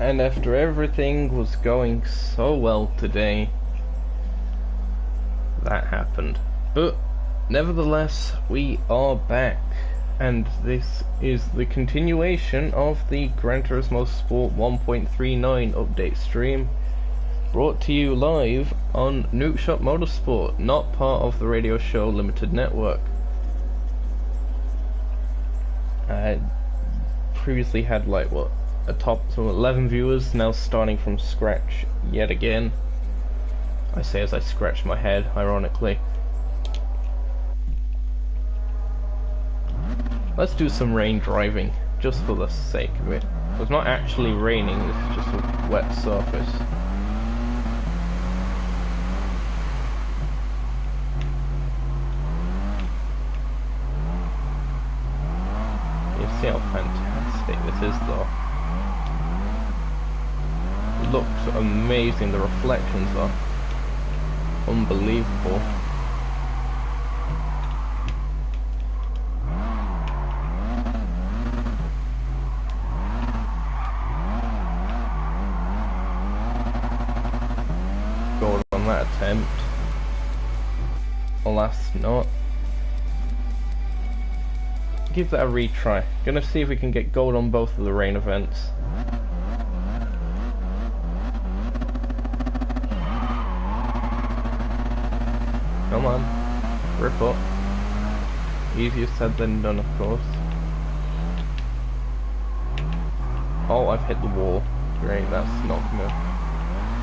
And after everything was going so well today, that happened. But nevertheless, we are back, and this is the continuation of the Gran Turismo Sport 1.39 update stream, brought to you live on Nukeshot Motorsport, not part of the Radio Show Limited Network. I previously had a top 11 viewers, now starting from scratch yet again. I say as I scratch my head, ironically. Let's do some rain driving, just for the sake of it. It's not actually raining, it's just a wet surface. You see how fantastic this is though. It looks amazing, the reflections are unbelievable. Gold on that attempt. Alas, not. Give that a retry. Gonna see if we can get gold on both of the rain events. Come on, rip up. Easier said than done, of course. Oh, I've hit the wall. Great, that's not gonna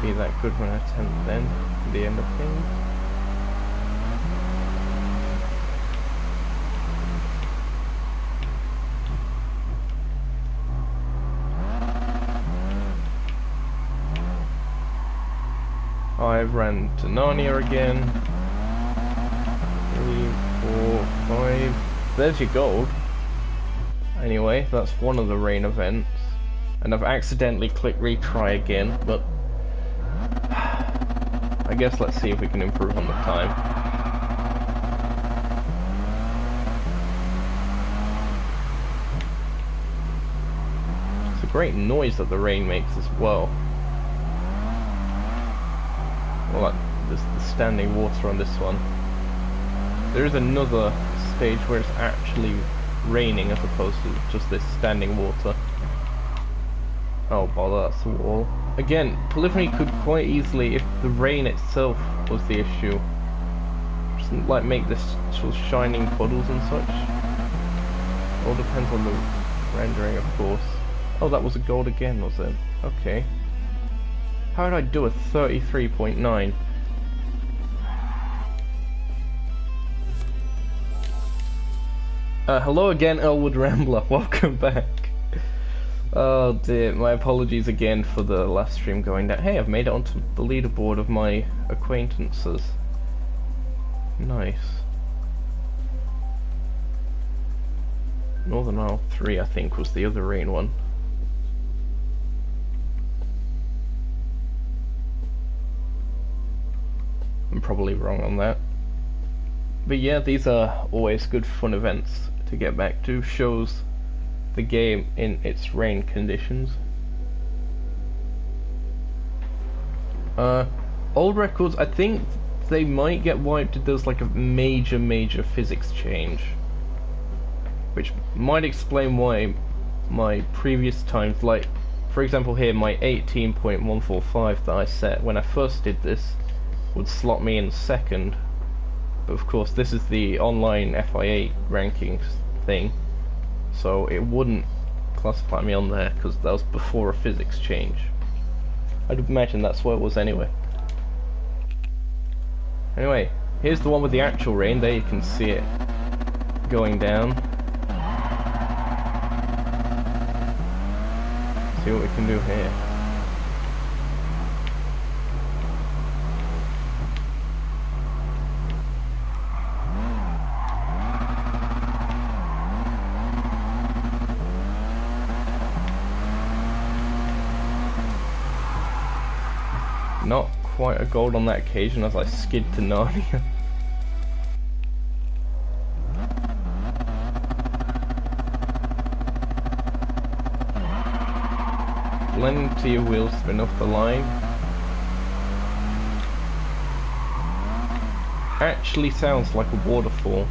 be that good when I attempt then, at the end of things. I've ran to Narnia again. 3, 4, 5. There's your gold. Anyway, that's one of the rain events. And I've accidentally clicked retry again, but I guess let's see if we can improve on the time. It's a great noise that the rain makes as well. Well, there's the standing water on this one. There is another stage where it's actually raining as opposed to just this standing water. Oh bother, that's a wall. Again, polyphony could quite easily, if the rain itself was the issue, just like make this sort of shining puddles and such. All depends on the rendering, of course. Oh, that was a gold again, was it? Okay. How did I do a 33.9? Hello again, Elwood Rambler. Welcome back. Oh dear, my apologies again for the last stream going down. Hey, I've made it onto the leaderboard of my acquaintances. Nice. Northern Isle 3, I think, was the other rain one. I'm probably wrong on that. But yeah, these are always good fun events to get back to. Shows the game in its rain conditions. Old records, I think they might get wiped if there's like a major physics change. Which might explain why my previous times, like for example here, my 18.145 that I set when I first did this would slot me in second, but of course this is the online FIA rankings thing, so it wouldn't classify me on there because that was before a physics change. I'd imagine that's what it was anyway. Anyway, here's the one with the actual rain. There you can see it going down. See what we can do here. Not quite a gold on that occasion as I skid to Narnia. plenty of wheel spin off the line. Actually sounds like a waterfall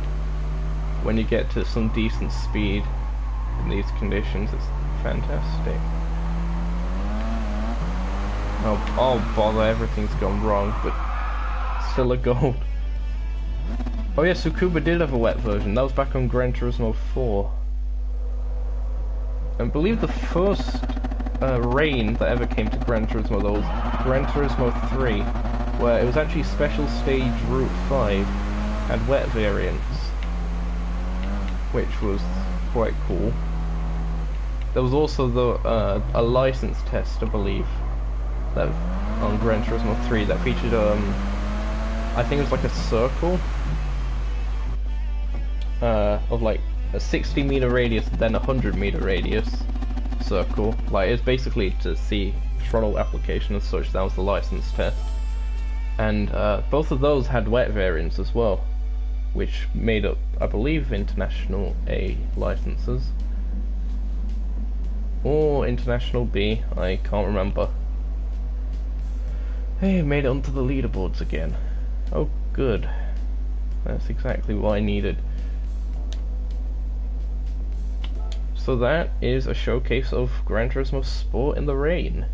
when you get to some decent speed in these conditions. It's fantastic. Oh bother, everything's gone wrong, but still a gold. Oh yeah, Tsukuba did have a wet version. That was back on Gran Turismo 4. I believe the first rain that ever came to Gran Turismo, though, was Gran Turismo 3, where it was actually Special Stage Route 5 had wet variants, which was quite cool. There was also a license test, I believe, that on Gran Turismo 3 that featured I think it was like a circle of like a 60-meter radius, then a 100-meter radius circle. Like, it's basically to see throttle application and such. That was the license test, and both of those had wet variants as well, which made up, I believe, International A licenses or International B. I can't remember. Hey, made it onto the leaderboards again. Oh, good. That's exactly what I needed. So that is a showcase of Gran Turismo Sport in the rain.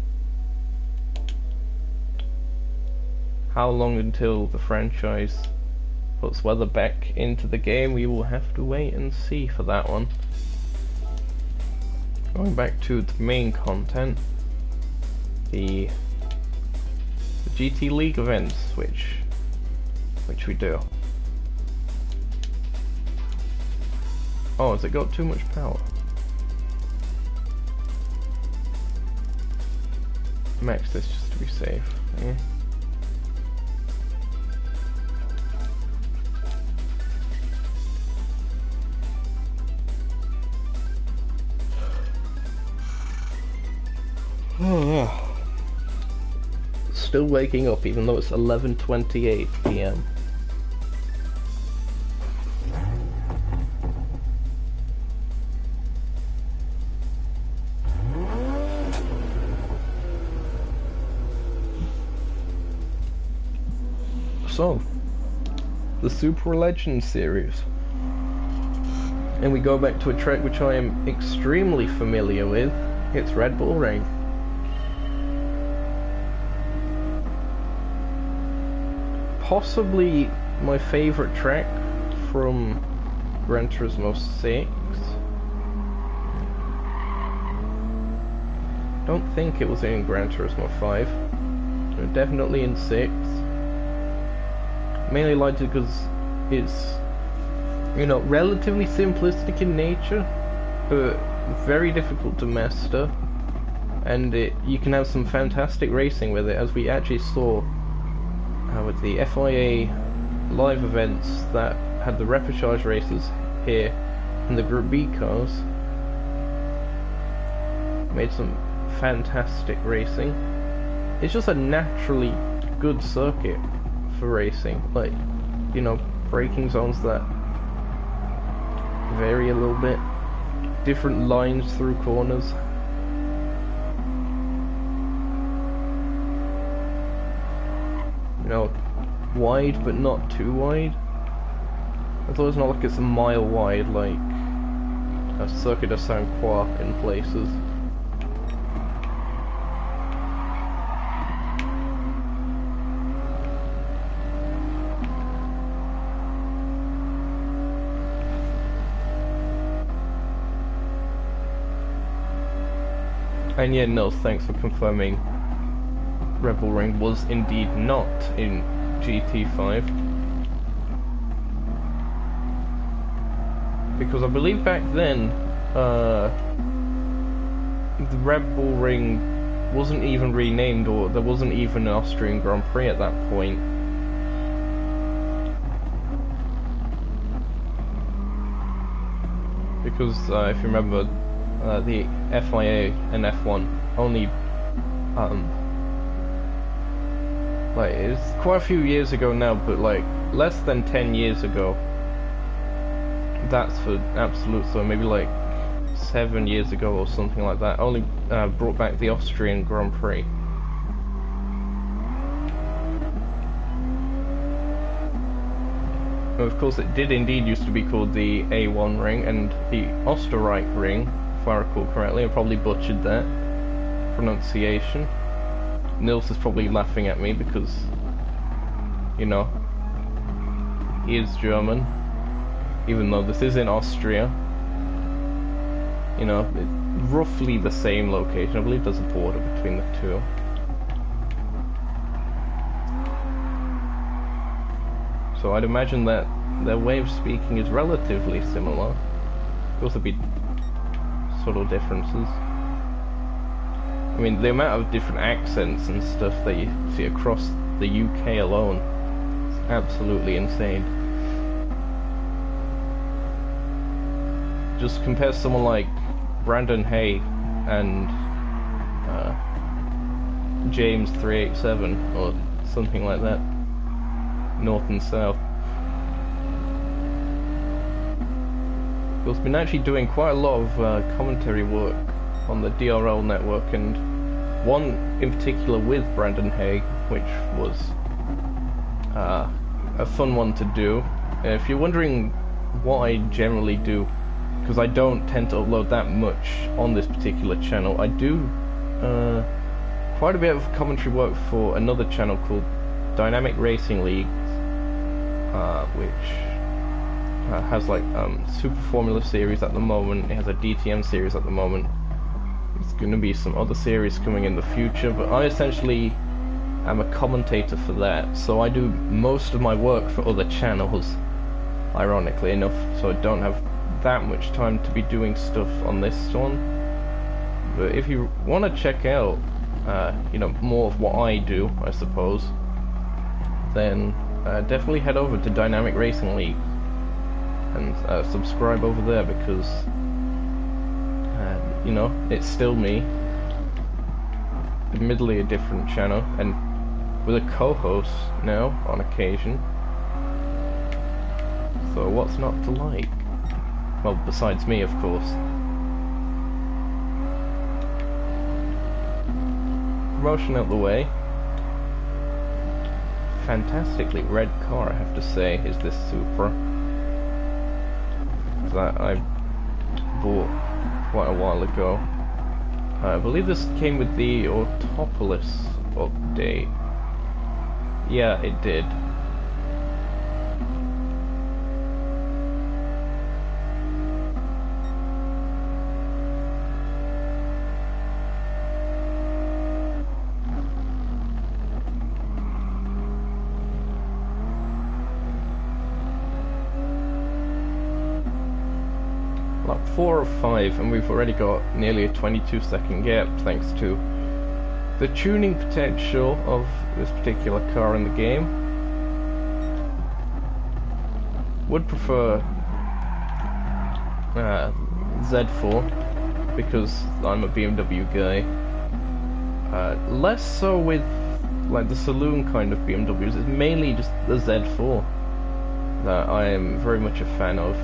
How long until the franchise puts weather back into the game? We will have to wait and see for that one. Going back to the main content, the GT League events, which we do. Oh, has it got too much power? Max this just to be safe. Yeah. Oh yeah. Still waking up even though it's 11:28 PM. So, the Super Legends series. And we go back to a track which I am extremely familiar with. It's Red Bull Ring. Possibly my favorite track from Gran Turismo 6. Don't think it was in Gran Turismo 5. Definitely in 6. Mainly liked it because it's, you know, relatively simplistic in nature, but very difficult to master, and you can have some fantastic racing with it, as we actually saw with the FIA live events that had the repechage races here in the Group B cars. Made some fantastic racing. It's just a naturally good circuit for racing, like, you know, braking zones that vary a little bit, different lines through corners. You know, wide but not too wide. Although it's not like it's a mile wide like a Circuit de Saint Croix in places. And yeah, no, thanks for confirming. Red Bull Ring was indeed not in GT5. Because I believe back then, the Red Bull Ring wasn't even renamed, or there wasn't even an Austrian Grand Prix at that point. Because if you remember, the FIA and F1 only, like, it's quite a few years ago now, but like less than 10 years ago, that's for absolute, so maybe like 7 years ago or something like that. Only brought back the Austrian Grand Prix. Of course, it did indeed used to be called the A1 ring, and the Österreich ring, if I recall correctly. I probably butchered that pronunciation. Nils is probably laughing at me because, you know, he is German, even though this is in Austria. You know, roughly the same location. I believe there's a border between the two. So I'd imagine that their way of speaking is relatively similar. Of course, there'd be subtle differences. I mean, the amount of different accents and stuff that you see across the UK alone is absolutely insane. Just compare someone like Brandon Hay and James 387 or something like that. North and south. We've been actually doing quite a lot of commentary work on the DRL network, and one in particular with Brandon Hay, which was a fun one to do. If you're wondering what I generally do, because I don't tend to upload that much on this particular channel, I do quite a bit of commentary work for another channel called Dynamic Racing League, which has like Super Formula series at the moment. It has a DTM series at the moment. There's going to be some other series coming in the future, but I essentially am a commentator for that, so I do most of my work for other channels, ironically enough, so I don't have that much time to be doing stuff on this one. But if you want to check out you know, more of what I do, I suppose, then definitely head over to Dynamic Racing League and subscribe over there, because you know, it's still me, admittedly a different channel, and with a co-host now on occasion. So what's not to like? Well, besides me, of course. Promotion out the way. Fantastically red car, I have to say, is this Supra that I bought quite a while ago. I believe this came with the Autopolis update. Yeah, it did. Lap 4 or 5, and we've already got nearly a 22-second gap thanks to the tuning potential of this particular car in the game. Would prefer Z4 because I'm a BMW guy. Less so with like the saloon kind of BMWs. It's mainly just the Z4 that I am very much a fan of,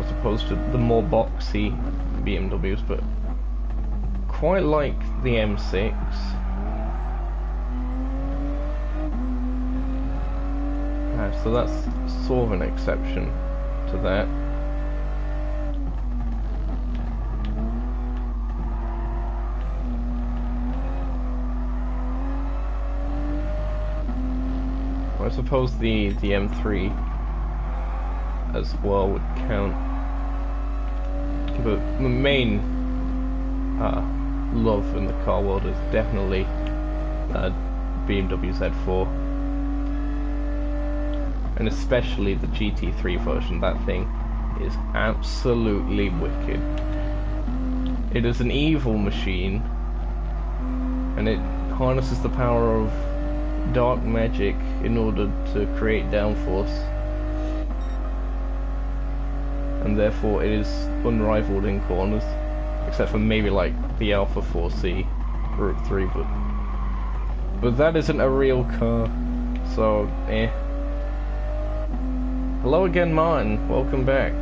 as opposed to the more boxy BMWs, but quite like the M6. So that's sort of an exception to that. I suppose the M3 as well would count. But the main love in the car world is definitely BMW Z4, and especially the GT3 version. That thing is absolutely wicked. It is an evil machine, and it harnesses the power of dark magic in order to create downforce, and therefore it is unrivaled in corners, except for maybe like the Alpha 4C Route 3, but that isn't a real car, so eh. Hello again, Martin, welcome back.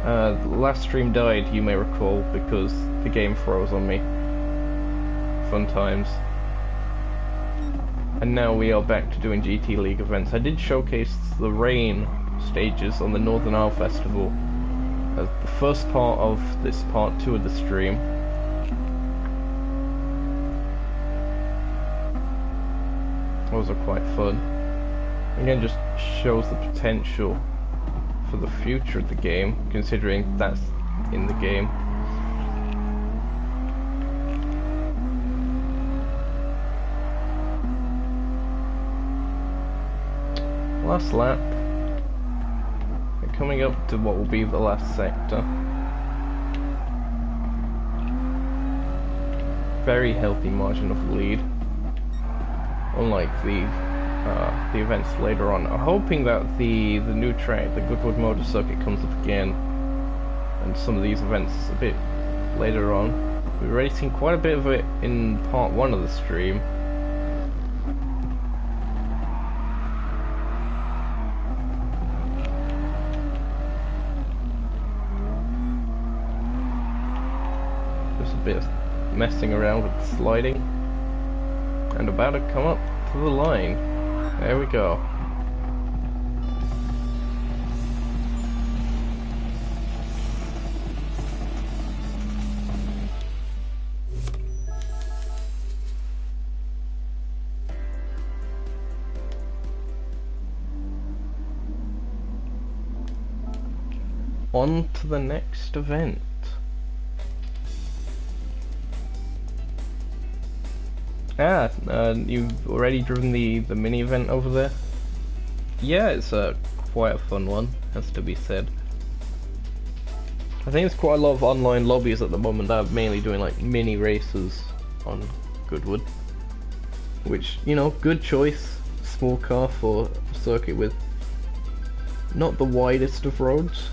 The last stream died, you may recall, because the game froze on me. Fun times. And now we are back to doing GT League events. I did showcase the rain stages on the Northern Isle Festival as the first part of this part 2 of the stream. Those are quite fun. Again, just shows the potential for the future of the game, considering that's in the game. Last lap. We're coming up to what will be the last sector. Very healthy margin of lead. Unlike the events later on. I'm hoping that the new track, the Goodwood Motor Circuit, comes up again, and some of these events a bit later on. We're racing quite a bit of it in part 1 of the stream. Just a bit of messing around with sliding, and about to come up to the line. There we go. On to the next event. You've already driven the mini event over there? Yeah, it's quite a fun one, has to be said. I think there's quite a lot of online lobbies at the moment that are mainly doing like mini races on Goodwood. Which, you know, good choice. Small car for a circuit with not the widest of roads.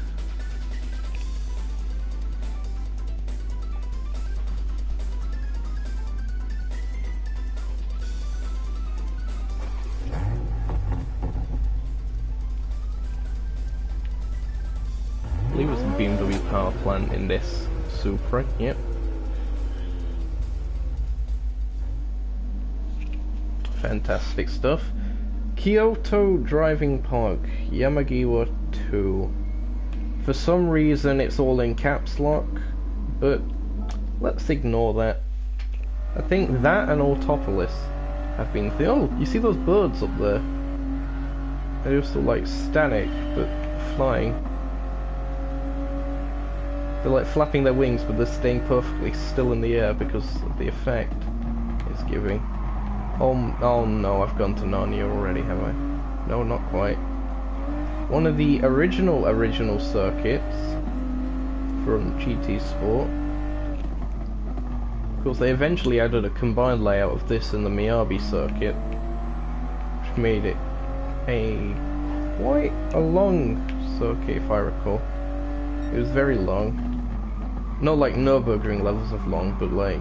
I believe it's a BMW power plant in this Supra, yep. Fantastic stuff. Kyoto Driving Park, Yamagiwa 2. For some reason it's all in caps lock, but let's ignore that. I think that and Autopolis have been oh, you see those birds up there? They're just like static, but flying. They're like flapping their wings, but they're staying perfectly still in the air because of the effect it's giving. Oh no, I've gone to Narnia already, have I? No, not quite. One of the original circuits from GT Sport. Of course, they eventually added a combined layout of this and the Miyabi circuit, which made it quite a long circuit, if I recall. It was very long. Not like Nürburgring levels of long, but like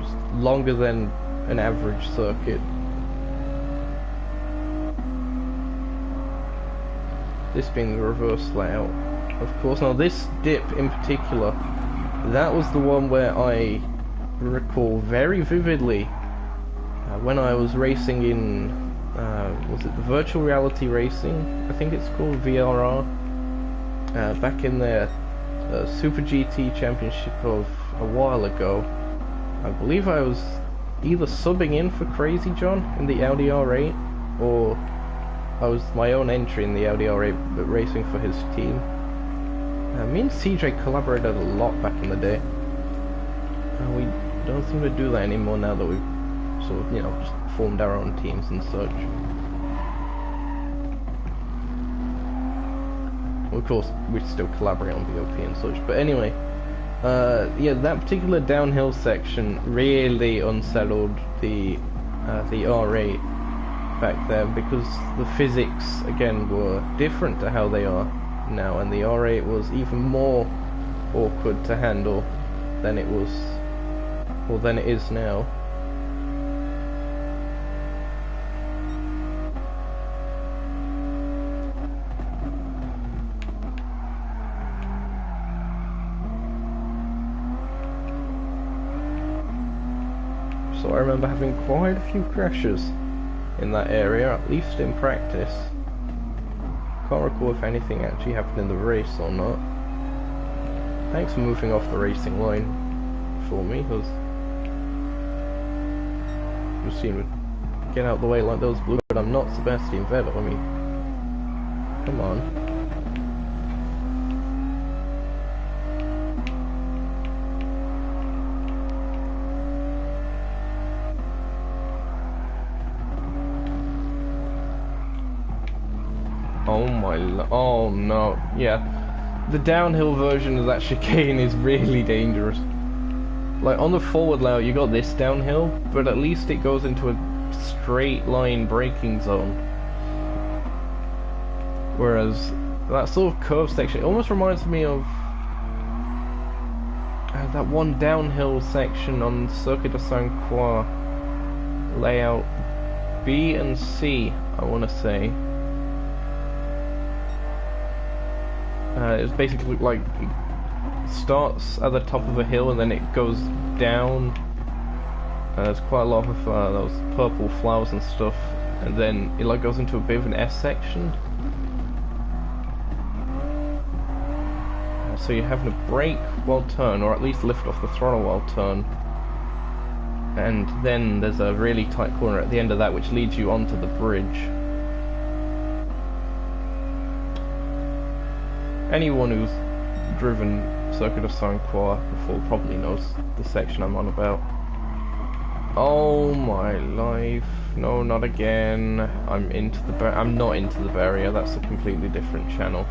just longer than an average circuit. This being the reverse layout, of course. Now this dip in particular, that was the one where I recall very vividly when I was racing in was it the virtual reality racing? I think it's called VRR. Back in their Super GT Championship of a while ago. I believe I was either subbing in for Crazy John in the Audi R8, or I was my own entry in the Audi R8 but racing for his team. Me and CJ collaborated a lot back in the day. We don't seem to do that anymore now that we've sort of, you know, just formed our own teams and such. Of course, we still collaborate on VOP and such, but anyway, yeah, that particular downhill section really unsettled the R8 back there, because the physics again were different to how they are now, and the R8 was even more awkward to handle than it was, or than it is now. so I remember having quite a few crashes in that area, at least in practice. Can't recall if anything actually happened in the race or not. Thanks for moving off the racing line for me, because just seem to get out the way like those blue, but I'm not Sebastian Vettel, I mean, come on. Oh no, yeah. The downhill version of that chicane is really dangerous. Like, on the forward layout you got this downhill, but at least it goes into a straight line braking zone. Whereas, that sort of curve section, it almost reminds me of that one downhill section on Circuit de Saint-Croix layout B and C, I want to say. It's basically like it starts at the top of a hill and then it goes down. There's quite a lot of those purple flowers and stuff, and then it like goes into a bit of an S section. So you're having to brake while turn, or at least lift off the throttle while turn. And then there's a really tight corner at the end of that which leads you onto the bridge. Anyone who's driven Circuit of Saint-Croix before probably knows the section I'm on about. Oh my life. No, not again. I'm not into the barrier. That's a completely different channel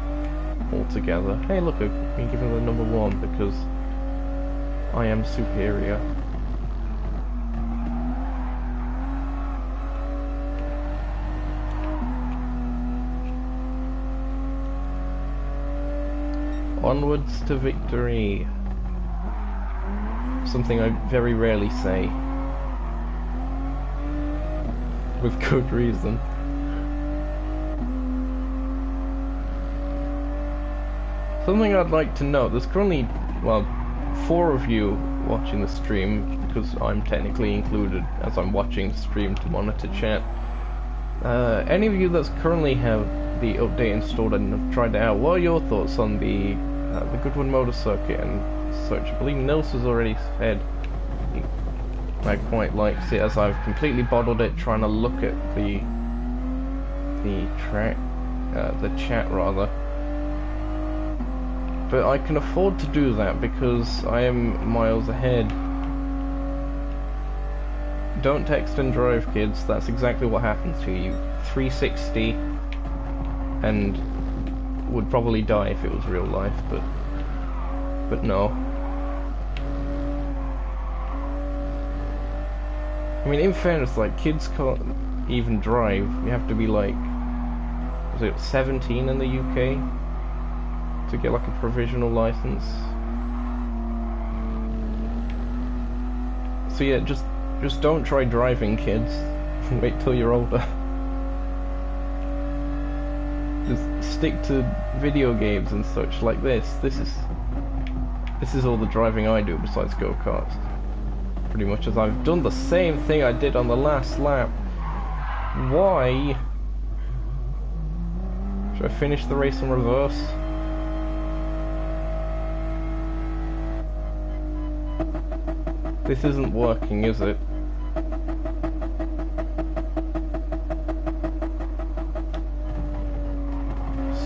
altogether. Hey look, I've been given the number 1 because I am superior. Onwards to victory. Something I very rarely say. With good reason. Something I'd like to note, there's currently, well, 4 of you watching the stream, because I'm technically included as I'm watching the stream to monitor chat. Any of you that's currently have the update installed and have tried it out, what are your thoughts on the Goodwood Motor Circuit and such? I believe Nils has already said I quite likes it, as I've completely bottled it trying to look at the chat rather. But I can afford to do that because I am miles ahead. Don't text and drive, kids. That's exactly what happens to you. 360 and would probably die if it was real life, but no. I mean, in fairness, like, kids can't even drive. You have to be like, was it 17 in the UK to get like a provisional license? So yeah, just don't try driving, kids. Wait till you're older. Just stick to video games and such like this. This is all the driving I do besides go-karts. Pretty much, as I've done the same thing I did on the last lap. Why? Should I finish the race in reverse? This isn't working, is it?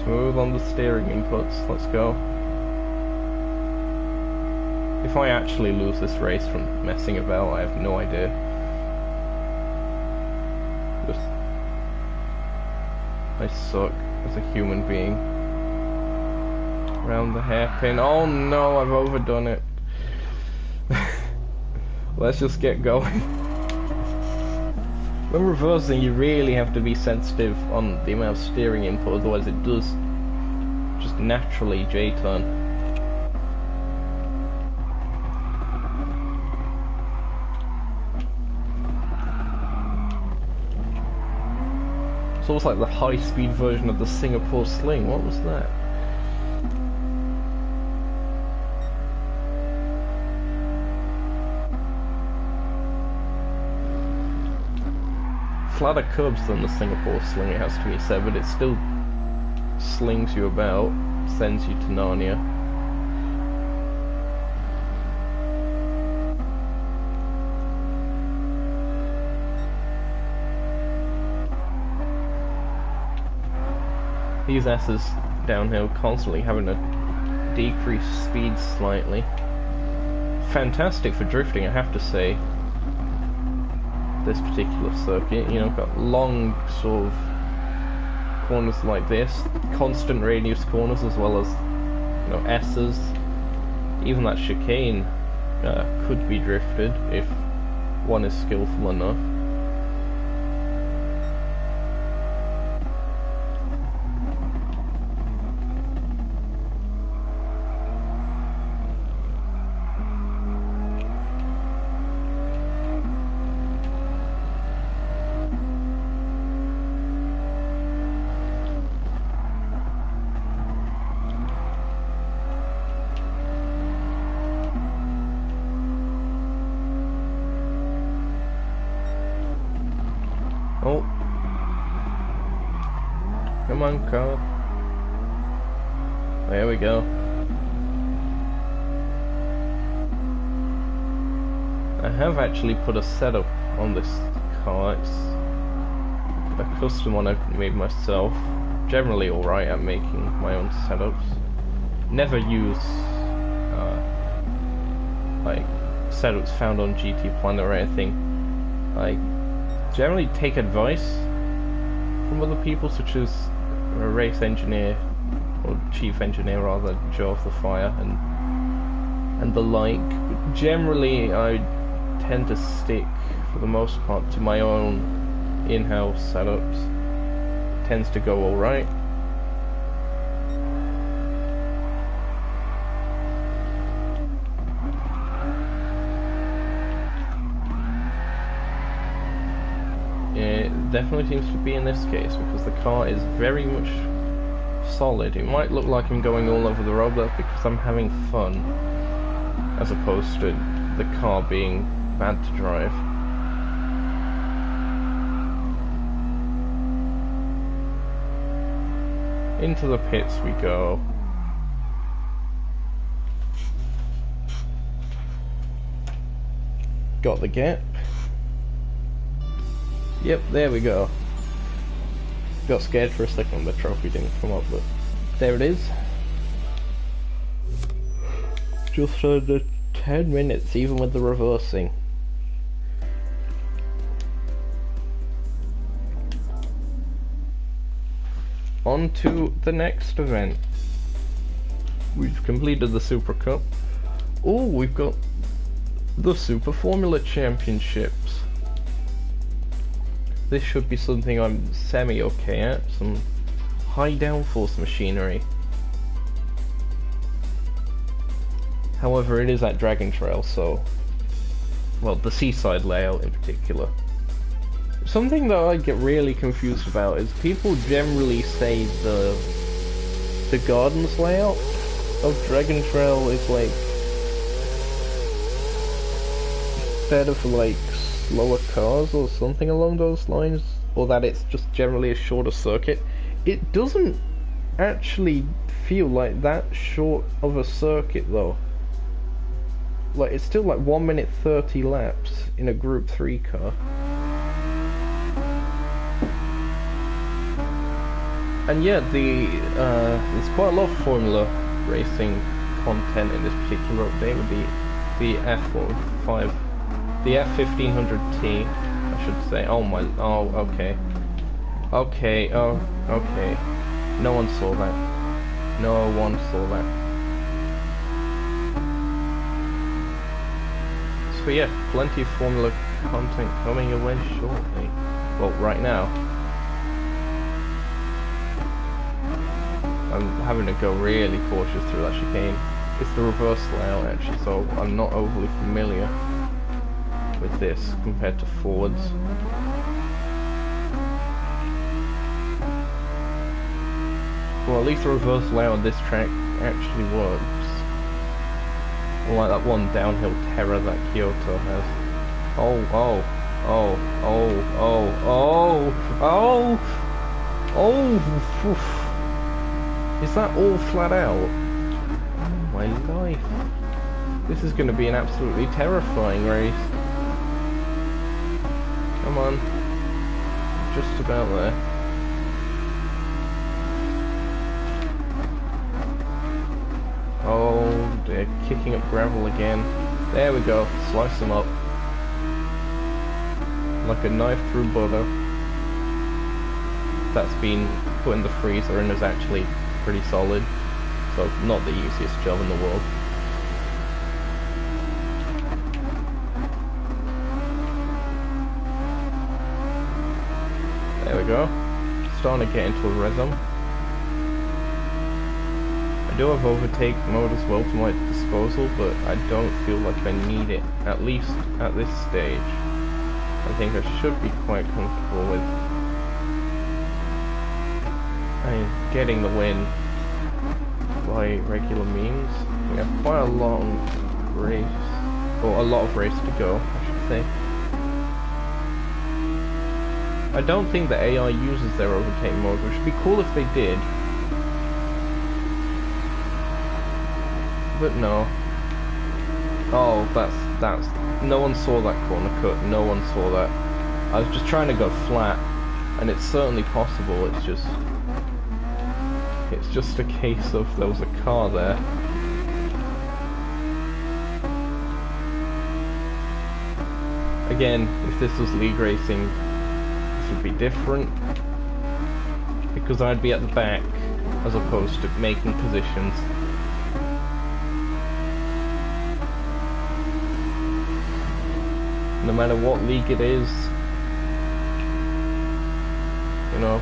Smooth on the steering inputs, let's go. If I actually lose this race from messing about, I have no idea. I suck as a human being. Around the hairpin. Oh no, I've overdone it. Let's just get going. When reversing, you really have to be sensitive on the amount of steering input, otherwise it does just naturally J-turn. It's almost like the high-speed version of the Singapore Sling. What was that? flatter curbs than the Singapore Sling, it has to be said, but it still slings you about, sends you to Narnia. These S's downhill constantly having to decrease speed slightly. Fantastic for drifting, I have to say. This particular circuit, you know, got long sort of corners like this, constant radius corners as well as, you know, S's. Even that chicane could be drifted if one is skillful enough. Oh. Come on, car. There we go. I have actually put a setup on this car. It's a custom one I've made myself. Generally alright at making my own setups. Never use like setups found on GT Planet or anything. I generally take advice from other people, such as a race engineer, or chief engineer rather, Joe of the Fire, and the like. But generally I tend to stick, for the most part, to my own in-house setups. It tends to go alright. It definitely seems to be in this case, because the car is very much solid. It might look like I'm going all over the road, but that's because I'm having fun, as opposed to the car being bad to drive. Into the pits we go. Got the gap. Yep, there we go. Got scared for a second when the trophy didn't come up, but there it is. Just under 10 minutes, even with the reversing. On to the next event. We've completed the Super Cup. Oh, we've got the Super Formula Championships. This should be something I'm semi-okay at, some high downforce machinery. However, it is at Dragon Trail, so... well, the seaside layout in particular. Something that I get really confused about is people generally say the Gardens layout of Dragon Trail is like better for like slower cars or something along those lines, or that it's just generally a shorter circuit. It doesn't actually feel like that short of a circuit though. Like, it's still like 1 minute 30 laps in a Group 3 car. And yeah, there's quite a lot of Formula racing content in this particular update with the F5, the F1500T, I should say. Okay. Okay, oh, okay. No one saw that. No one saw that. So yeah, plenty of Formula content coming your way shortly. Well, right now. I'm having to go really cautious through that chicane. It's the reverse layout actually, so I'm not overly familiar with this compared to forwards. Well, at least the reverse layout on this track actually works. Unlike that one downhill terror that Kyoto has. Oh. Oh, oh, oh, oh, oh, oh, oof. Is that all flat out? Oh my life. This is going to be an absolutely terrifying race. Come on. Just about there. Oh, they're kicking up gravel again. There we go. Slice them up. Like a knife through butter. That's been put in the freezer and is actually pretty solid. So not the easiest job in the world. There we go. Starting to get into a rhythm. I do have overtake mode as well to my disposal, but I don't feel like I need it, at least at this stage. I think I should be quite comfortable with getting the win by regular means. We have quite a long race, or a lot of race to go, I should say. I don't think the AI uses their overtake mode, which would be cool if they did. But no. Oh, that's no one saw that corner cut, no one saw that. I was just trying to go flat, and it's certainly possible, it's just a case of there was a car there. Again, if this was league racing, this would be different, because I'd be at the back as opposed to making positions. No matter what league it is, you know,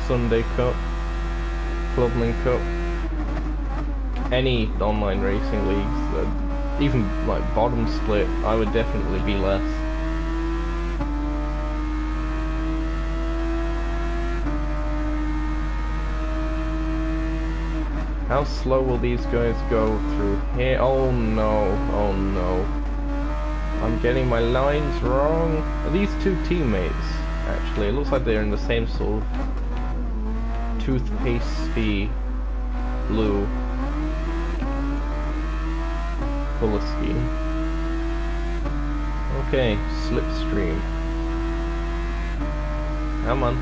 Sunday Cup, Clubman Cup, any online racing leagues, even like bottom split, I would definitely be less. How slow will these guys go through here? Oh no, oh no. I'm getting my lines wrong. Are these two teammates? Actually, it looks like they're in the same sort of toothpaste blue color scheme. Okay, slipstream. Come on.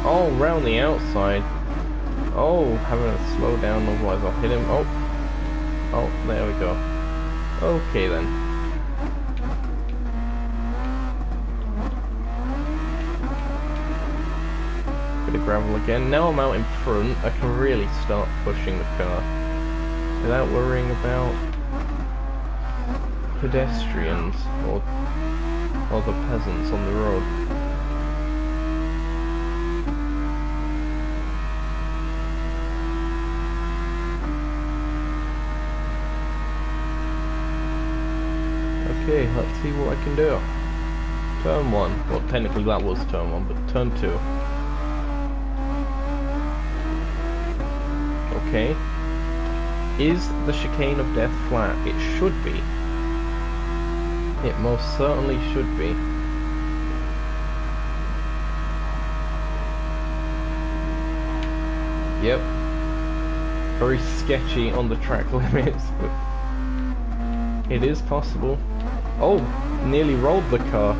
Oh, round the outside. Oh, having to slow down, otherwise I'll hit him. Oh. Oh, there we go. Okay then. Bit of gravel again. Now I'm out in front, I can really start pushing the car without worrying about pedestrians or other peasants on the road. Okay, let's see what I can do. Turn 1. Well, technically that was turn 1, but turn 2. Okay. Is the chicane of death flat? It should be. It most certainly should be. Yep. Very sketchy on the track limits, but it is possible. Oh, nearly rolled the car.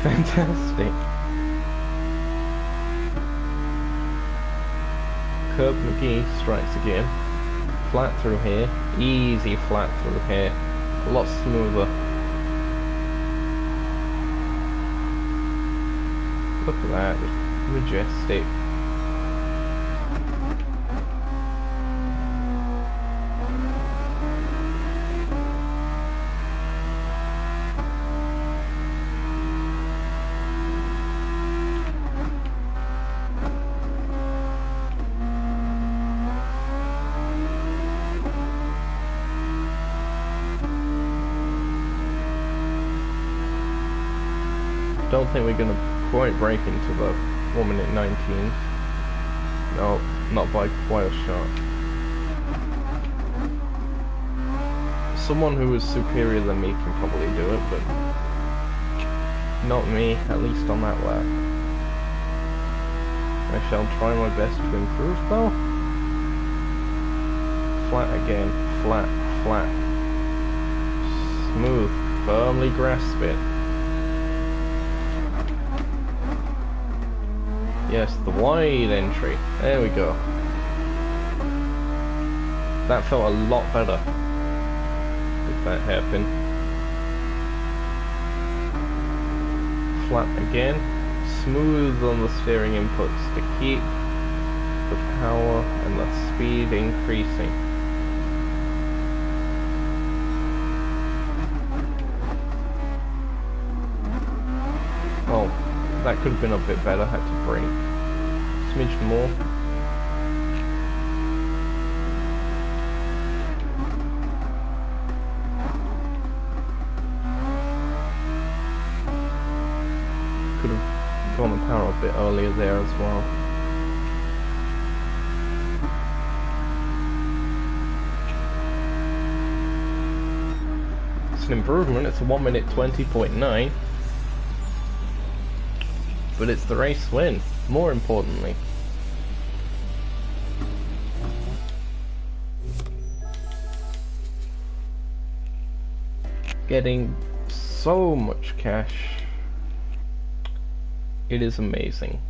Fantastic. Curb McGee strikes again. Flat through here. Easy flat through here. A lot smoother. Look at that. It's majestic. Don't think we're going to quite break into the 1 minute 19. No, not by quite a shot. someone who is superior than me can probably do it, but not me, at least on that lap. I shall try my best to improve though. Flat again, flat, flat. Smooth, firmly grasp it. Yes, the wide entry. There we go. That felt a lot better if that happened. Flat again. Smooth on the steering inputs to keep the power and the speed increasing. Oh, that could have been a bit better. Had to brake. Smidge more. Could have gone the power a bit earlier there as well. It's an improvement. It's a 1:20.9. But it's the race win, more importantly. Getting so much cash. It is amazing.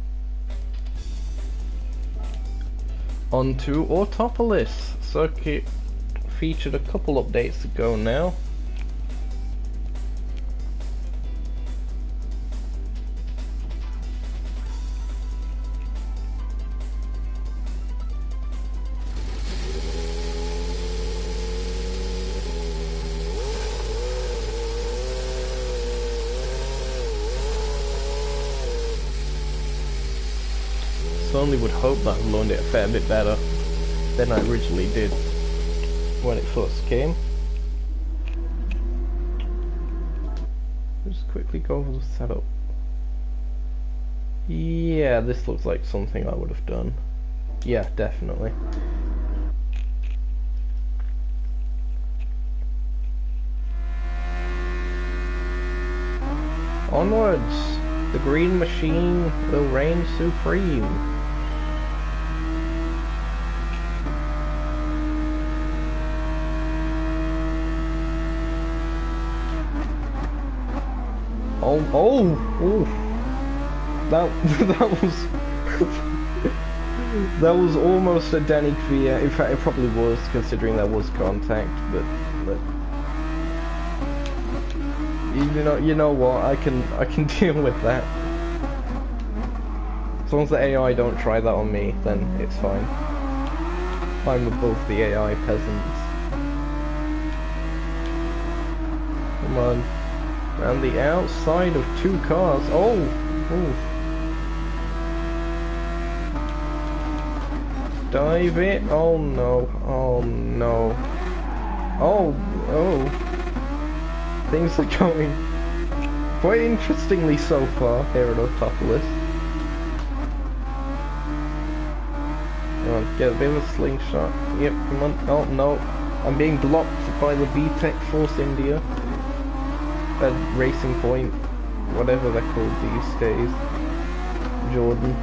On to Autopolis. Circuit featured a couple updates ago now. Certainly would hope that I learned it a fair bit better than I originally did when it first came. Just quickly go over the setup. Yeah, this looks like something I would have done. Yeah, definitely. Onwards! The green machine will reign supreme. Oh! That was that was almost a Danny Kvyat. In fact, it probably was, considering there was contact. But you know what? I can deal with that. As long as the AI don't try that on me, then it's fine. I'm above the AI peasants. Come on. Around the outside of two cars. Oh! Oof. Dive it. Oh no. Oh no. Oh. Things are going quite interestingly so far here at Autopolis. Come on, get a bit of a slingshot. Yep, come on. Oh no. I'm being blocked by the VTech Force India. Racing Point, whatever they're called these days. Jordan.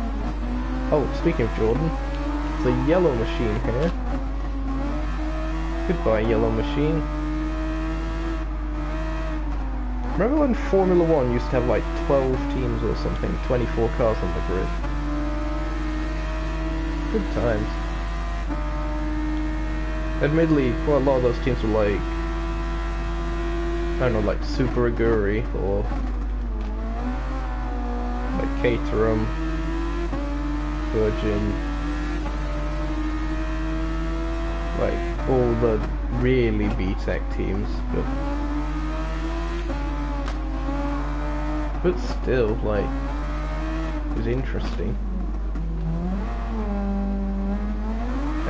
Oh, speaking of Jordan, it's a yellow machine here. Goodbye, yellow machine. Remember when Formula 1 used to have like 12 teams or something, 24 cars on the grid? Good times. Admittedly, well, a lot of those teams were like, I don't know, like Super Aguri or like Caterham, Virgin, like all the really B-Tech teams, but still, like, it was interesting.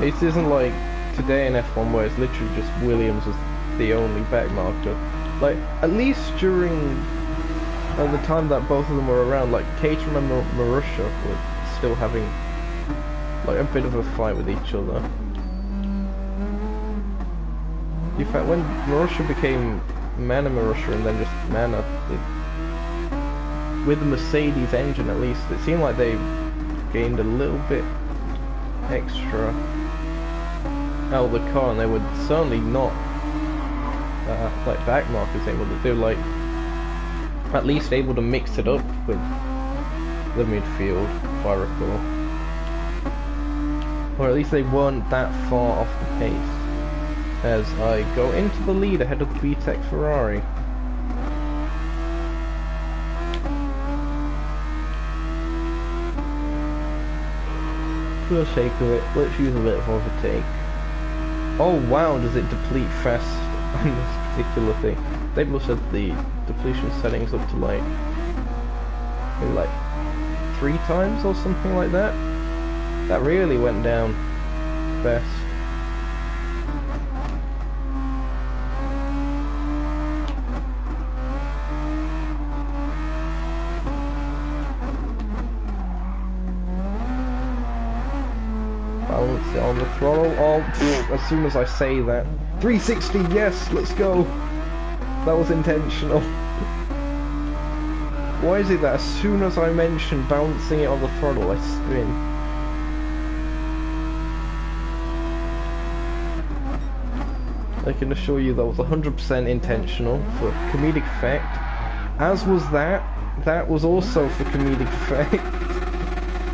It isn't like today in F1 where it's literally just Williams as the only backmarker. Like, at least during the time that both of them were around, like, Caterham and Marussia were still having, like, a bit of a fight with each other. In fact, when Marussia became Mana Marussia and then just Mana, with the Mercedes engine at least, it seemed like they gained a little bit extra out of the car, and they were certainly not like backmarkers able to do, like at least able to mix it up with the midfield, if I recall. Or at least they weren't that far off the pace. As I go into the lead ahead of the VTEC Ferrari. For the sake of it, let's use a bit of overtake. Oh wow, does it deplete fast on this particular thing? They must have the depletion settings up to like, maybe like 3 times or something like that. That really went down fast. Balance it on the throttle. Oh, as soon as I say that. 360, yes, let's go. That was intentional. Why is it that as soon as I mention balancing it on the throttle, I spin? I can assure you that was 100% intentional for comedic effect. As was that. That was also for comedic effect.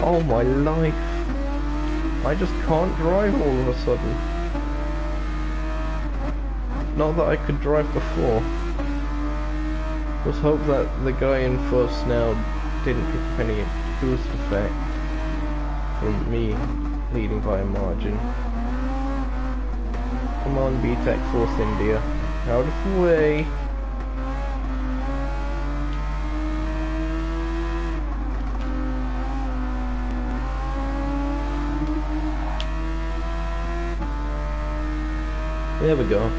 Oh my life. I just can't drive all of a sudden. Not that I could drive before. Let's hope that the guy in first now didn't pick up any boost effect from me leading by a margin. Come on, VTEC Force India. Out of the way. There we go.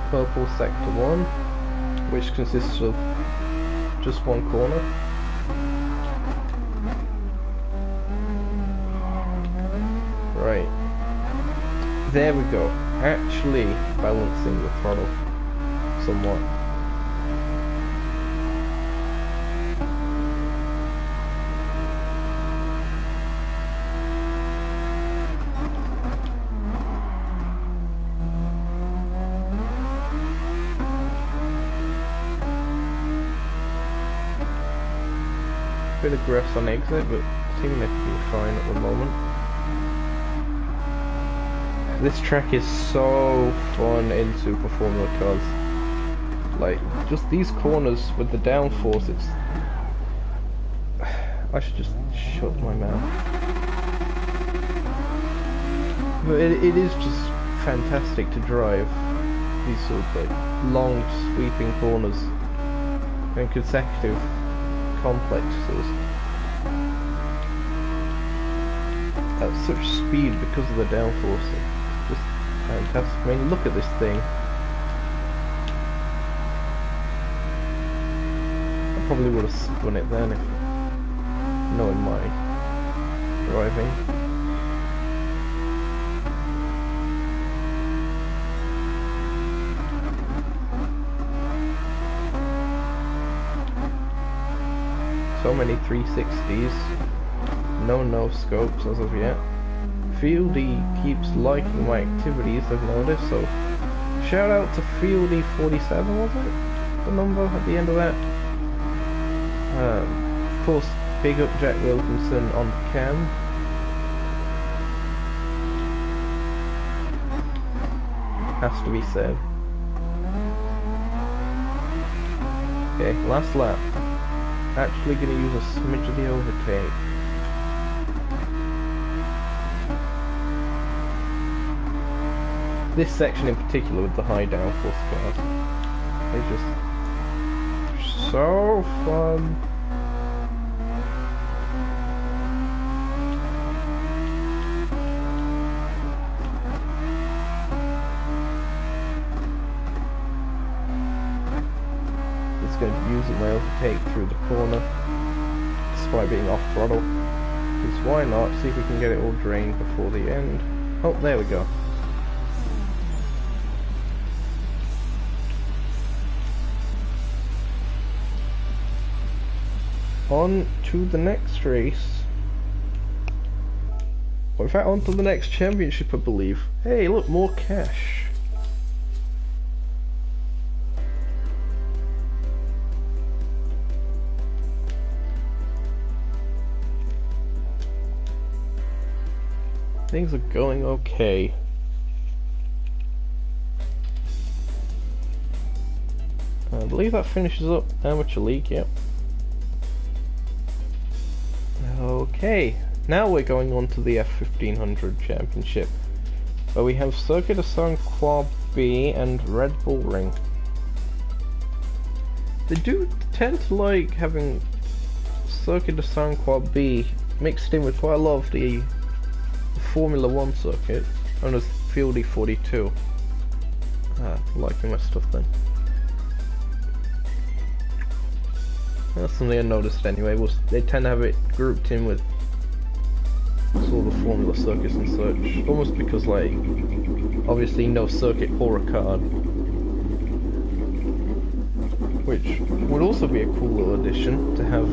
Purple Sector 1, which consists of just one corner. Right. There we go. Actually balancing the throttle somewhat. Bit of grass on exit, but seeming to be fine at the moment. This track is so fun in Super Formula cars. Like, just these corners with the downforce, it's... I should just shut my mouth. But it is just fantastic to drive these sort of like long sweeping corners and consecutive complexes at such speed because of the downforce. It's just fantastic. I mean, look at this thing. I probably would have spun it then if knowing my driving. So many 360s, no scopes as of yet. Fieldy keeps liking my activities, I've noticed, so shout out to Fieldy47, was it? The number at the end of that. Of course, big up Jack Wilkinson on cam. Has to be said. Okay, last lap. Actually going to use a smidge of the overtake. This section in particular with the high downforce cars is just so fun. using my overtake through the corner, despite being off throttle. Because why not? See if we can get it all drained before the end. Oh, there we go. On to the next race. Or in fact, on to the next championship, I believe. Hey, look, more cash. Things are going okay. I believe that finishes up Amateur League, yep. Okay, now we're going on to the F1500 Championship, where we have Circuit de Saint-Croix B and Red Bull Ring. They do tend to like having Circuit de Saint-Croix B mixed in with quite a lot of the Formula 1 circuit, known as Field E42. Liking my stuff then. That's something I noticed anyway, was they tend to have it grouped in with sort of Formula circuits and such, almost because, like, obviously no circuit or a card, which would also be a cool little addition to have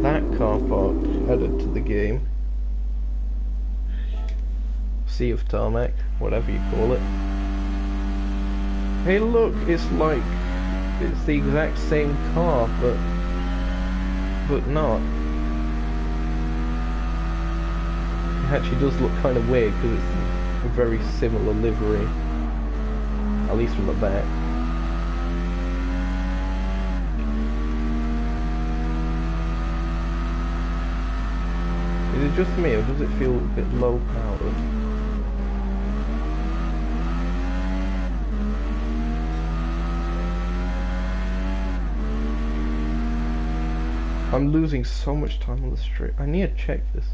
that car park added to the game. Sea of tarmac, whatever you call it. Hey look, it's like it's the exact same car, but not. It actually does look kind of weird because it's a very similar livery, at least from the back. Is it just me, or does it feel a bit low powered? I'm losing so much time on the straight. I need to check this.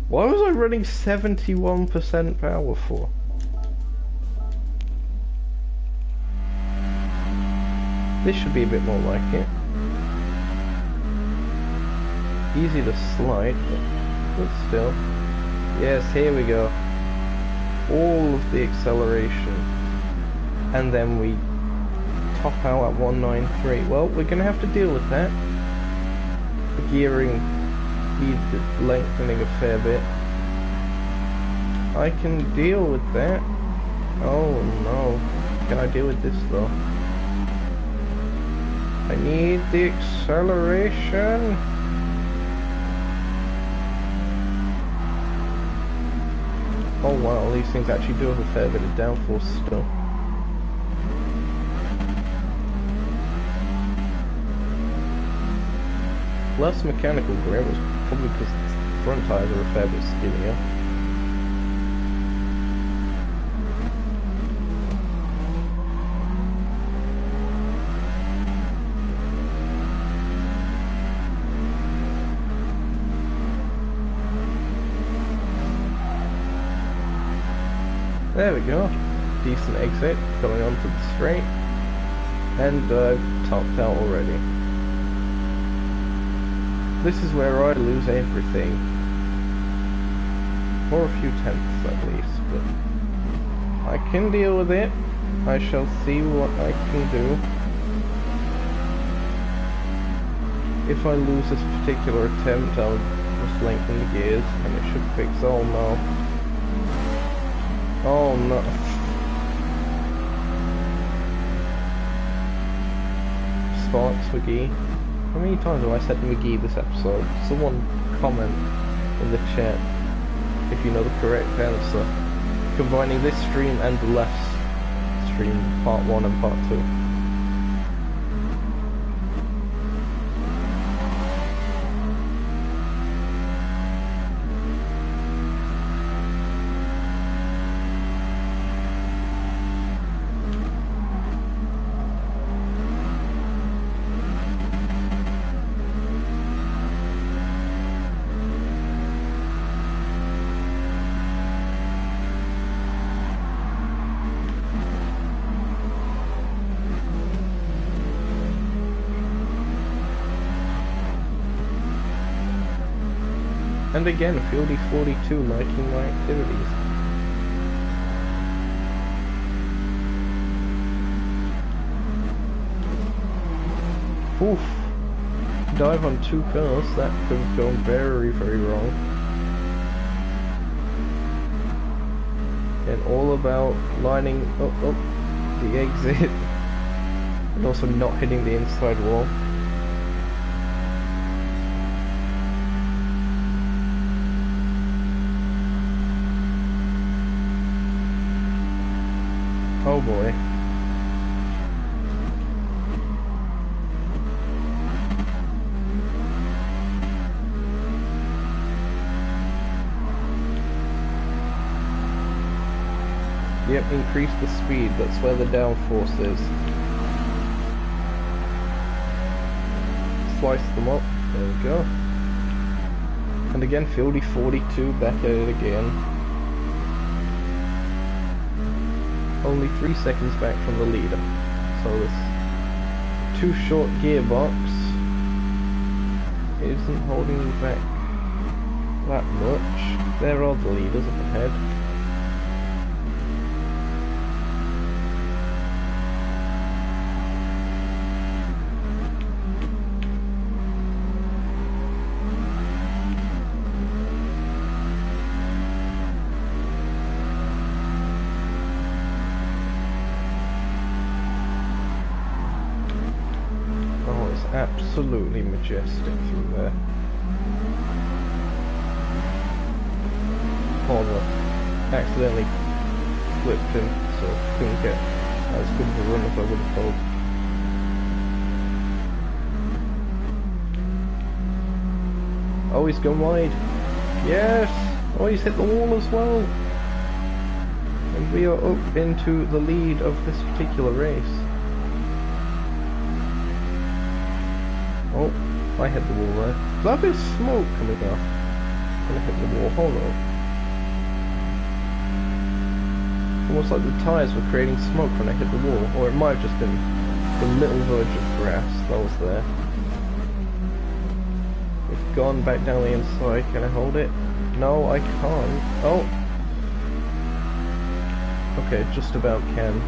Why was I running 71% power for? This should be a bit more like it. Easy to slide, but still. Yes, here we go. All of the acceleration. And then we top out at 193. Well, we're going to have to deal with that. The gearing needs lengthening a fair bit. I can deal with that. Oh no. Can I deal with this though? I need the acceleration. Oh wow, these things actually do have a fair bit of downforce still. Less mechanical grip was probably because the front tyres are a fair bit skinnier. There we go. Decent exit going onto the straight. And I've topped out already. This is where I lose everything. Or a few tenths at least, but I can deal with it. I shall see what I can do. If I lose this particular attempt, I'll just lengthen the gears and it should fix. Oh no. Oh no. Sparks McGee. How many times have I said McGee this episode? Someone comment in the chat if you know the correct answer. Combining this stream and the last stream, part 1 and part 2. And again, Fieldy 42 liking my activities. Oof. Dive on 2 cars, that could have gone very, very wrong. And all about lining up the exit and also not hitting the inside wall. Oh boy. Yep, increase the speed, that's where the downforce is. Slice them up, there we go. And again, Fieldy 42 back at it again. Only 3 seconds back from the leader. So this too short gearbox isn't holding me back that much. There are the leaders up ahead. Absolutely majestic through there. Although accidentally flipped him, so couldn't get as good of a run as I would have hoped. Oh, he's gone wide. Yes! Oh, he's hit the wall as well. And we are up into the lead of this particular race. Oh, I hit the wall there. There's a bit of smoke coming off. I'm gonna hit the wall, hold on. Almost like the tyres were creating smoke when I hit the wall, or it might have just been the little verge of grass that was there. It's gone back down the inside, can I hold it? No, I can't. Oh! Okay, just about can.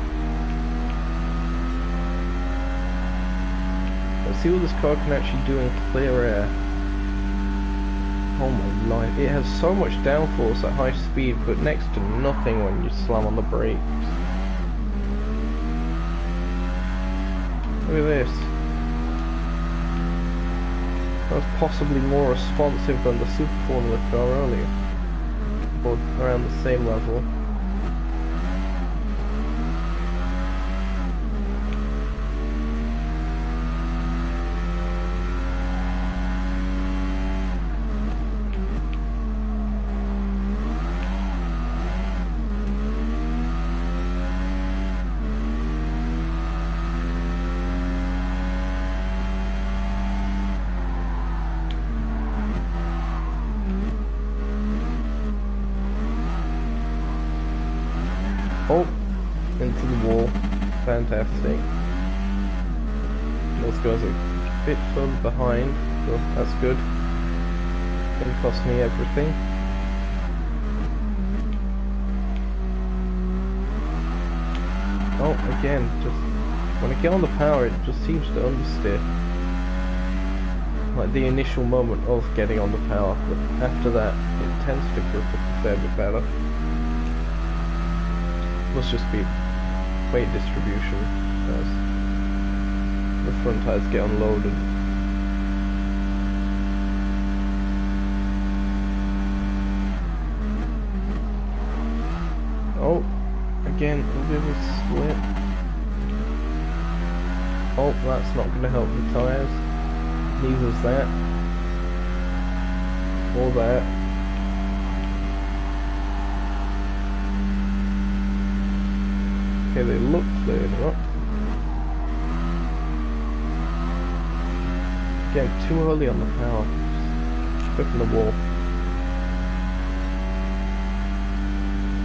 Let's see what this car can actually do in clear air. Oh my life, it has so much downforce at high speed, but next to nothing when you slam on the brakes. Look at this. That was possibly more responsive than the Super Formula car earlier. Or around the same level. Oh, into the wall. Fantastic. Those guys are a bit further behind, so that's good. Didn't cost me everything. Oh, again, just when I get on the power, it just seems to understeer. Like the initial moment of getting on the power, but after that, it tends to grip up a fair bit better. Must just be weight distribution as the front tires get unloaded. Oh, again, a bit of a split. Oh, that's not going to help the tires. Neither's that. Or that. Okay, they look cleared up. Again, too early on the power. Just whipping the wall.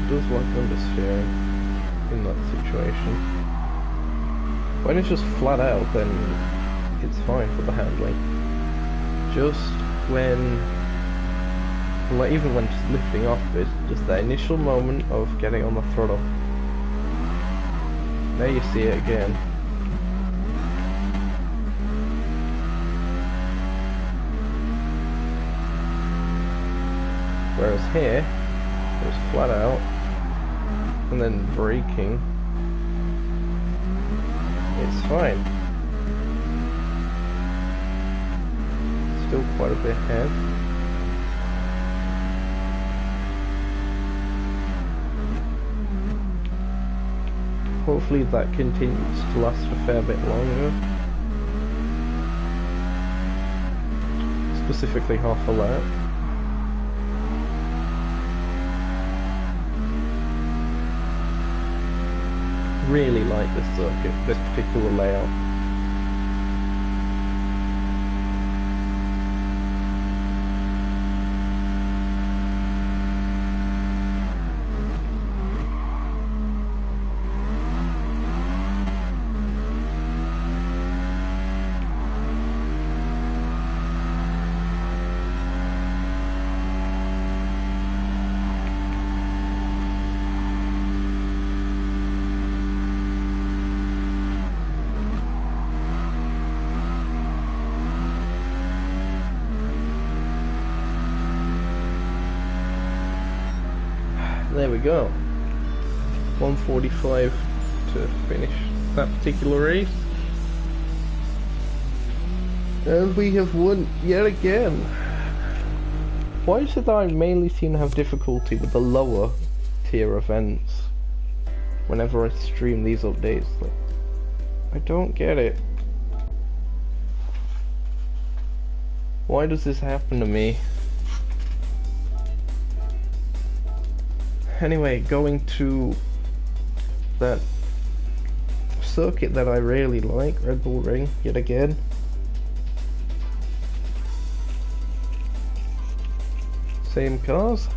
It does like understeering in that situation. When it's just flat out, then it's fine for the handling. Just when Like even when just lifting off, it's just that initial moment of getting on the throttle. There you see it again. Whereas here, it was flat out, and then braking. It's fine. Still quite a bit ahead. Hopefully that continues to last a fair bit longer. Specifically half a lap. Really like this circuit, this particular layout. There we go. 1:45 to finish that particular race. And we have won yet again. Why is it that I mainly seem to have difficulty with the lower tier events whenever I stream these updates? Like, I don't get it. Why does this happen to me? Anyway, going to that circuit that I really like, Red Bull Ring, yet again. Same cars.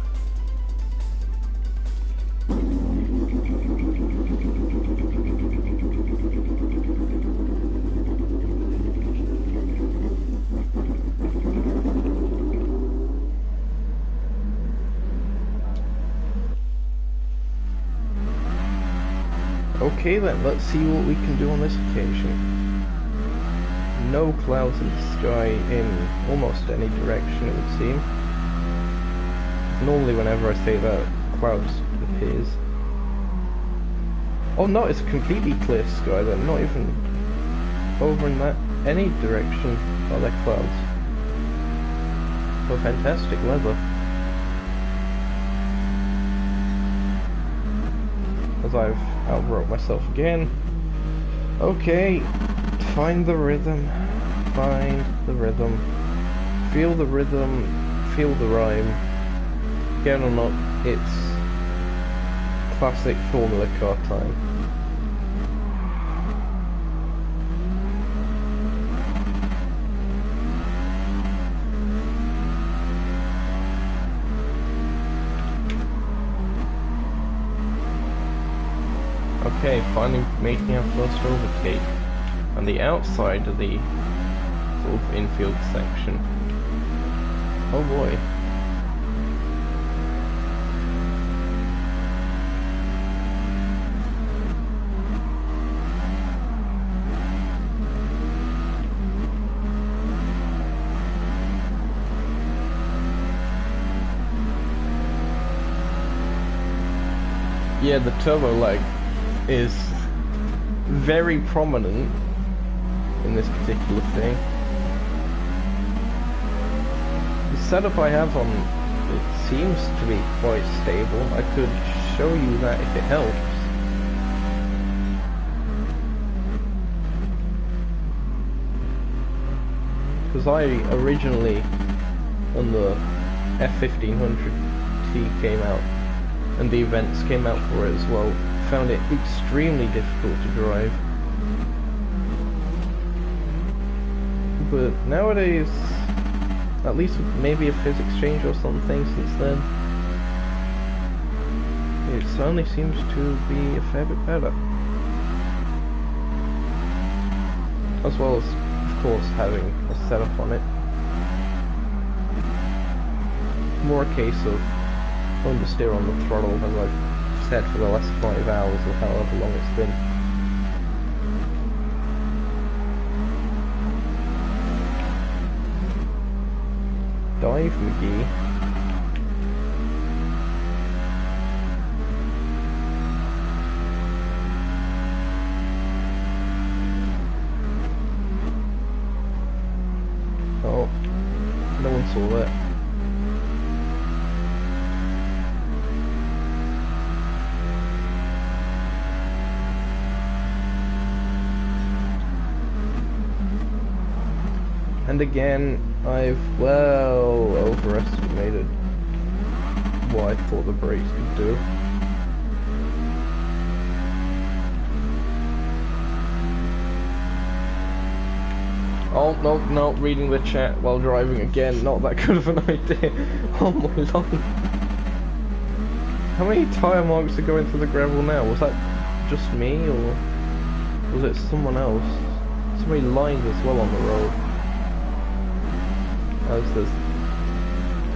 Okay then, let's see what we can do on this occasion. No clouds in the sky in almost any direction, it would seem. Normally whenever I say that, clouds appears. Oh no, it's a completely clear sky then, not even over in that any direction are there clouds. So fantastic weather. As I've outwrote myself again. Okay, find the rhythm, find the rhythm, feel the rhythm, feel the rhyme. Again or not, it's classic Formula Car time. Okay, finally making our first overtake on the outside of the sort of infield section. Oh boy. Yeah, the turbo lag is very prominent in this particular thing. The setup I have on it seems to be quite stable. I could show you that if it helps. Because I originally, when the F1500T came out, and the events came out for it as well, found it extremely difficult to drive. But nowadays, at least with maybe a physics change or something since then, it certainly seems to be a fair bit better. As well as, of course, having a setup on it. more a case of understeer on the throttle, as I've said for the last 5 hours or however long it's been. Dive, McGee. Oh, no one saw that. And again, I've well overestimated what I thought the brakes could do. Oh, no, reading the chat while driving again, not that good of an idea. Oh my lord. How many tyre marks are going through the gravel now? Was that just me, or was it someone else? So many lines as well on the road. As there's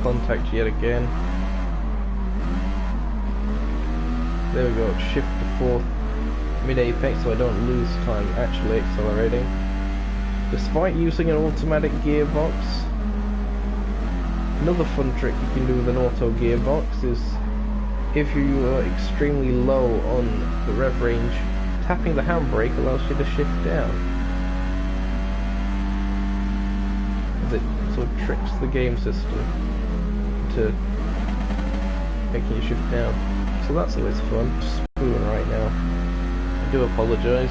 contact yet again. There we go, shift to 4th mid-apex so I don't lose time actually accelerating. Despite using an automatic gearbox. Another fun trick you can do with an auto gearbox is if you are extremely low on the rev range, tapping the handbrake allows you to shift down. As it sort of tricks the game system into making you shift down. So that's always fun. Spoon right now. I do apologise.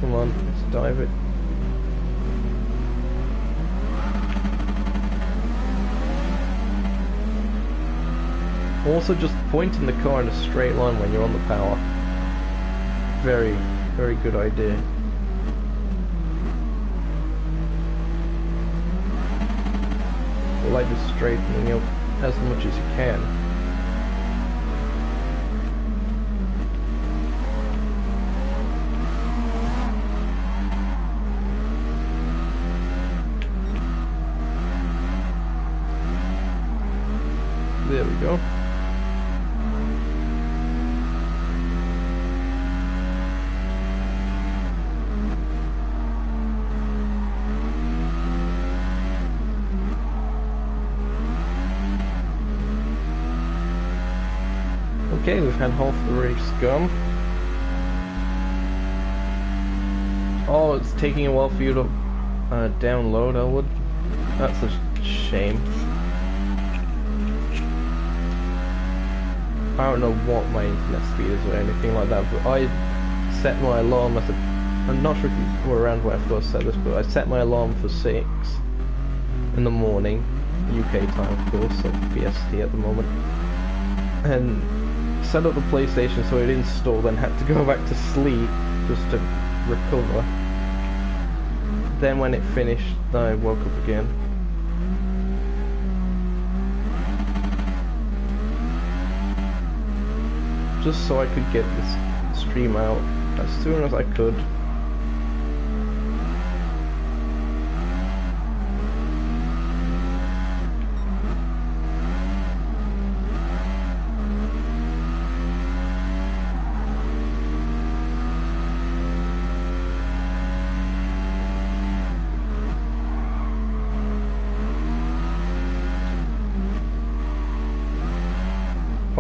Come on, let's dive it. Also, just pointing the car in a straight line when you're on the power. Very, very good idea. I like just straightening up as much as you can. There we go. Okay, we've had half the race gone. Oh, it's taking a while for you to download, Elwood. That's a shame. I don't know what my internet speed is or anything like that, but I set my alarm at I'm not sure if you were around when I first said this, but I set my alarm for 6 in the morning, UK time of course, so PST at the moment, and set up the PlayStation so it installed, then had to go back to sleep just to recover. Then when it finished, I woke up again. Just so I could get this stream out as soon as I could.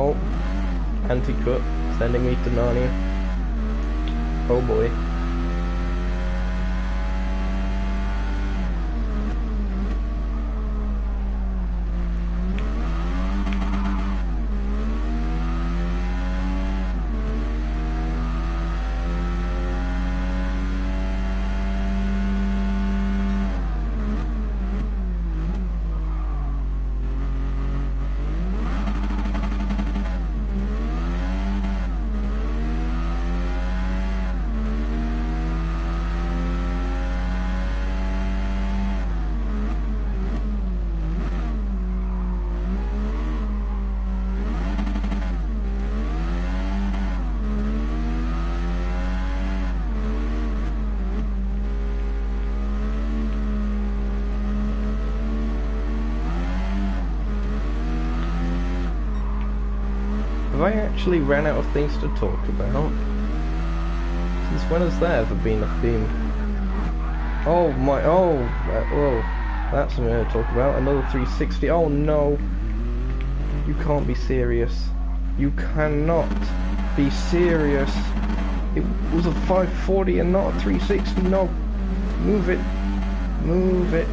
Oh, anti-cut, sending me to Narnia. Oh boy. Have I actually ran out of things to talk about? Since when has there ever been a theme? Oh my, whoa, that's something to talk about. Another 360, oh no. You can't be serious. You cannot be serious. It was a 540 and not a 360, no. Move it. Move it.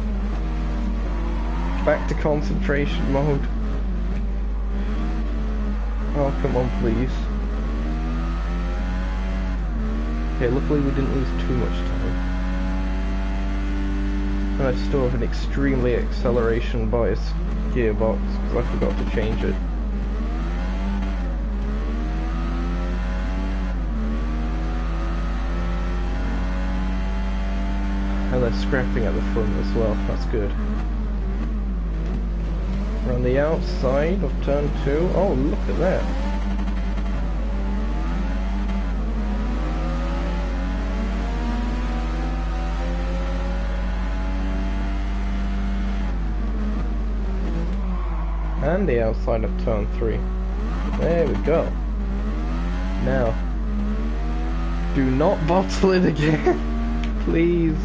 Back to concentration mode. Oh, come on, please. Okay, luckily we didn't lose too much time. And I still have an extremely acceleration biased gearbox because I forgot to change it. And they're scrapping at the front as well, that's good. We're on the outside of turn 2. Oh, look at that. And the outside of turn 3. There we go. Now, do not bottle it again, please.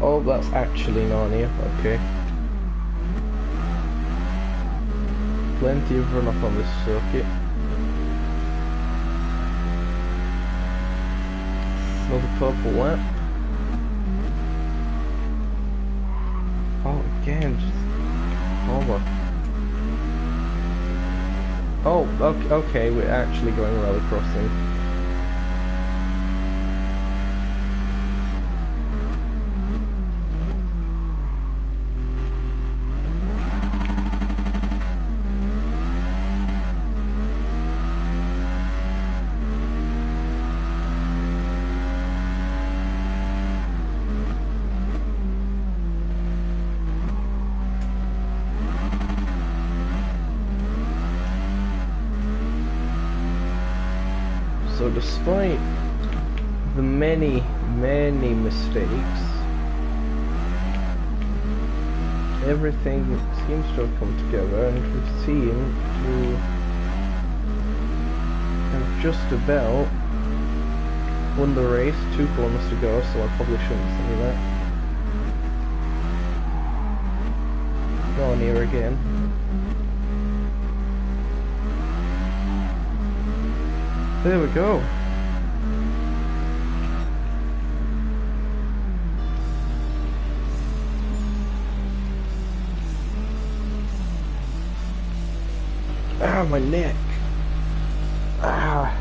Oh, that's actually Narnia, okay. Plenty of run up on this circuit. Another purple lap. Oh, again, just over. Oh, okay, we're actually going rally crossing. So despite the many mistakes, everything seems to have come together and we seem to have just about won the race. 2 kilometers to go, so I probably shouldn't say that. Go on here again. There we go. Ah, my neck. Ah.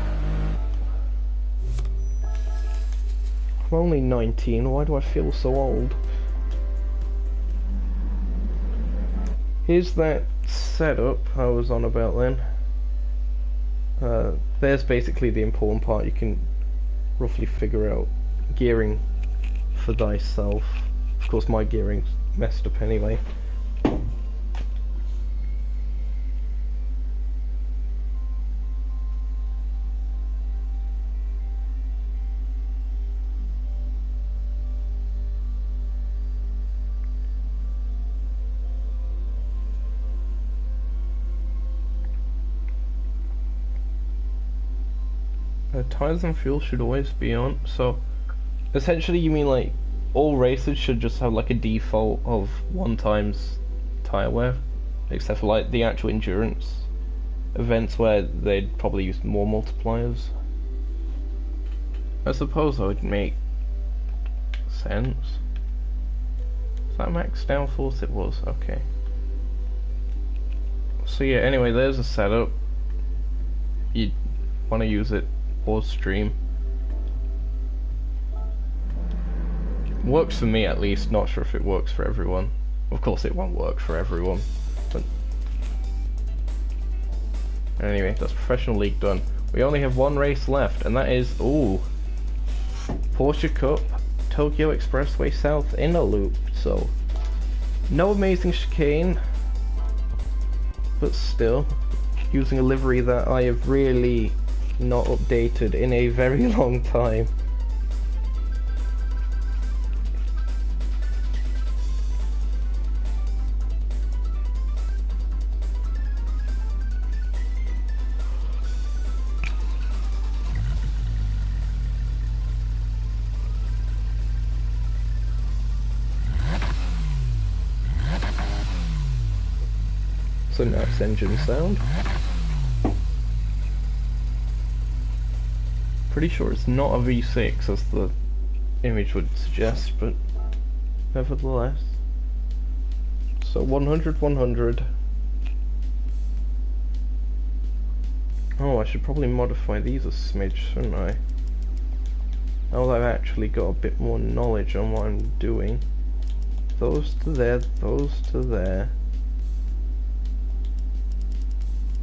I'm only 19, why do I feel so old? Here's that setup I was on about then. There's basically the important part. You can roughly figure out gearing for thyself. Of course my gearing's messed up anyway. Tires and fuel should always be on. So essentially you mean like all races should just have like a default of 1 times tire wear, except for like the actual endurance events where they'd probably use more multipliers. I suppose that would make sense. Is that max downforce? It was, okay. So yeah, anyway, there's a setup. You want to use it or stream. Works for me at least, not sure if it works for everyone. Of course it won't work for everyone. But anyway, that's Professional League done. We only have 1 race left, and that is, ooh, Porsche Cup, Tokyo Expressway South Inner Loop. So No amazing chicane, but still, using a livery that I have really not updated in a very long time. A nice engine sound. Pretty sure it's not a V6 as the image would suggest, but nevertheless. So 100, 100. Oh, I should probably modify these a smidge, shouldn't I? Now that I've actually got a bit more knowledge on what I'm doing. Those to there, those to there.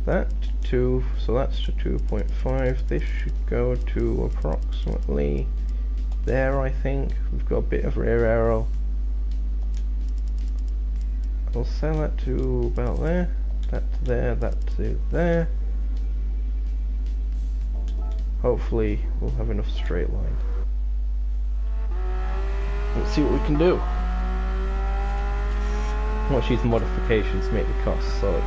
That to 2, so that's to 2.5. This should go to approximately there, I think. We've got a bit of rear aero. I'll sell that to about there, that to there, that to there. Hopefully we'll have enough straight line. Let's see what we can do. Watch these modifications make the cost suck.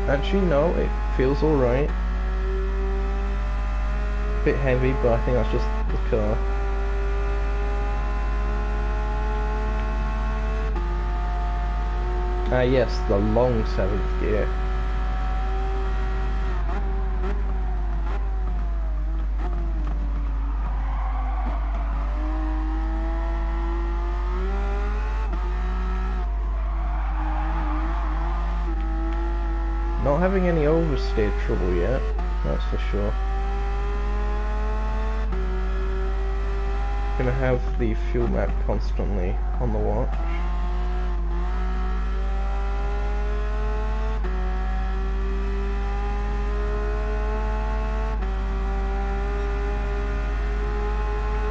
Actually, no, it feels alright. Bit heavy, but I think that's just the car. Ah yes, the long 7th gear. Not having any oversteer trouble yet, that's for sure. Gonna have the fuel map constantly on the watch.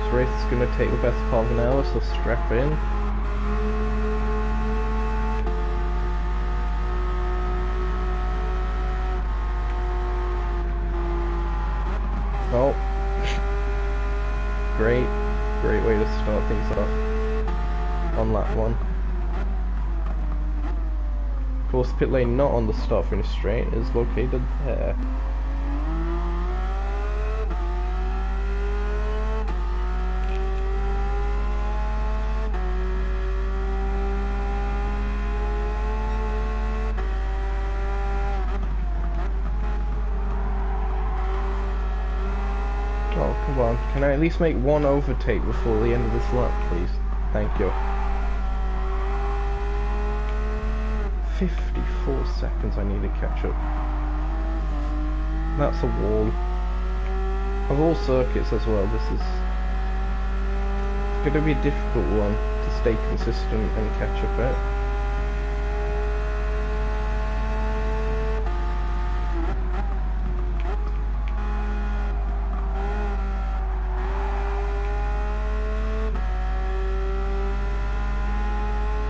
This race is gonna take the best part of an hour, so strap in. Oh, great way to start things off on lap 1. Of course, pit lane not on the start finish straight is located there. Oh, come on. Can I at least make one overtake before the end of this lap, please? Thank you. 54 seconds I need to catch up. That's a wall. Of all circuits as well, this is going to be a difficult one to stay consistent and catch up at.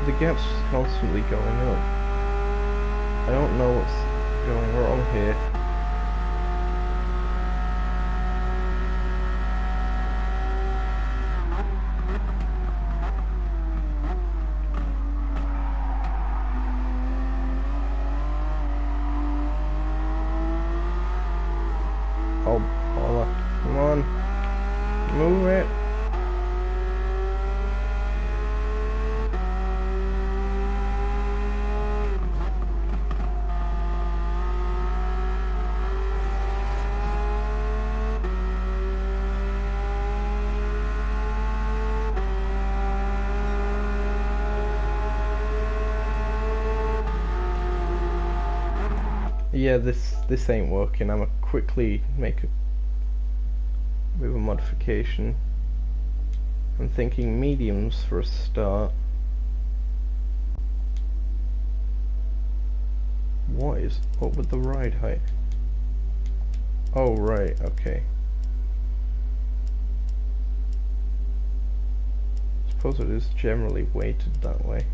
The gap's constantly going up. I don't know what's going wrong here. Oh, holla. Come on. Move it. Yeah, this ain't working. I'ma quickly make a bit of a modification. I'm thinking mediums for a start. What is is. What would the ride height? Oh, right, okay. Suppose it is generally weighted that way.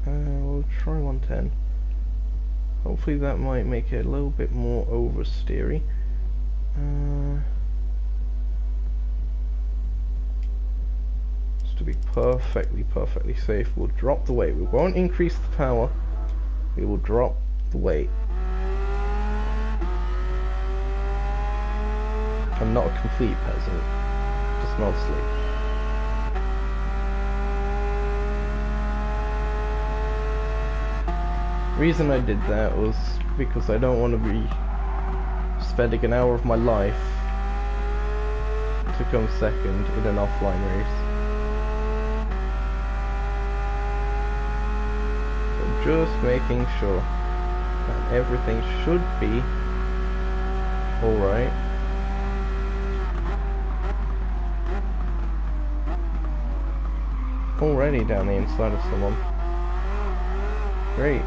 We'll try 110. Hopefully that might make it a little bit more oversteery. Just to be perfectly safe, we'll drop the weight. We won't increase the power. We will drop the weight. I'm not a complete peasant, just mostly. The reason I did that was because I don't want to be spending an hour of my life to come second in an offline race. So just making sure that everything should be alright. Already down the inside of someone. Great.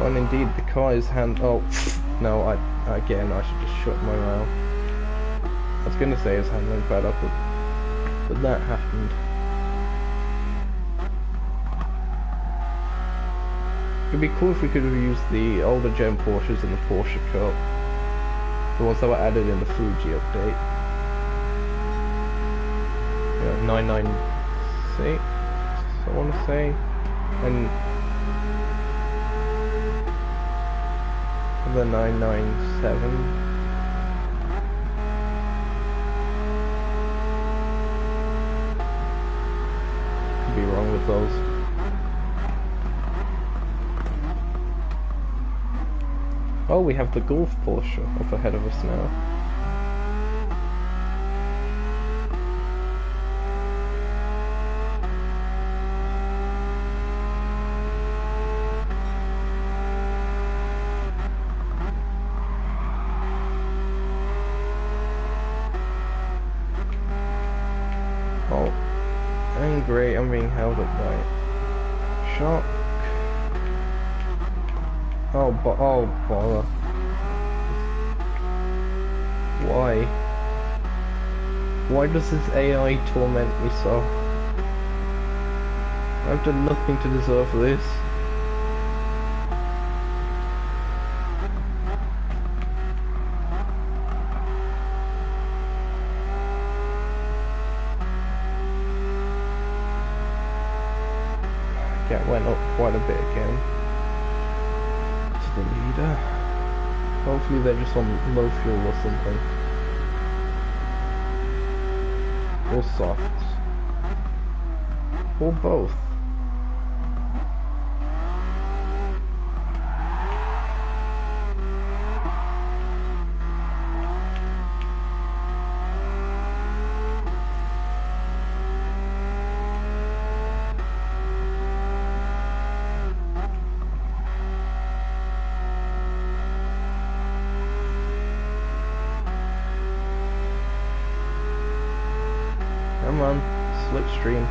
And indeed the car is oh no, again I should just shut my mouth. I was gonna say it's handling better, but that happened. It'd be cool if we could have used the older gen Porsches in the Porsche Cup. The ones that were added in the Fuji update. 996, I want to say, and the 997. Could be wrong with those. Oh, we have the Golf Porsche up ahead of us now. Oh, and great, I'm being held up by Shock. Oh, bother. Why? Why does this AI torment me so? I've done nothing to deserve this. Gap went up quite a bit again. To the leader. Hopefully they're just on low fuel or something. Or softs. Or both. Come on, slipstream.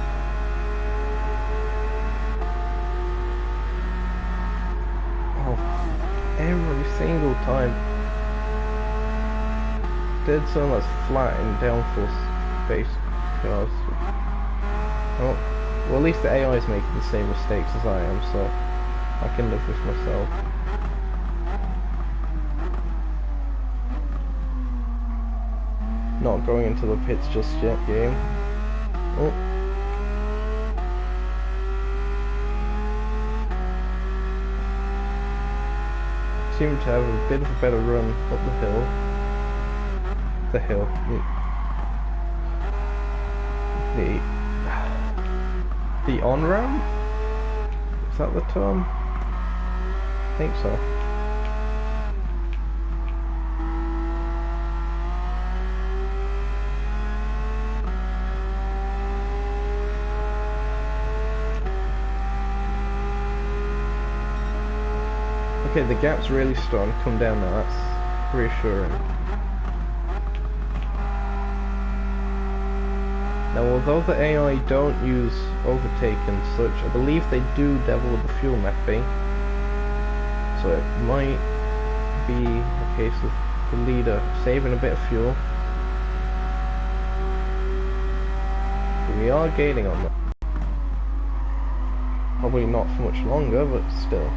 Oh, every single time. Dead zone that's flat in downforce based cars. Oh, well at least the AI is making the same mistakes as I am, so I can live with myself. Not going into the pits just yet, game. Oh. Seem to have a bit of a better run up the hill. The on-ramp? Is that the term? I think so. Okay, the gap's really starting to come down now, that's reassuring. Now, although the AI don't use overtake and such, I believe they do devil with the fuel mapping. So it might be a case of the leader saving a bit of fuel. But we are gaining on them. Probably not for much longer, but still.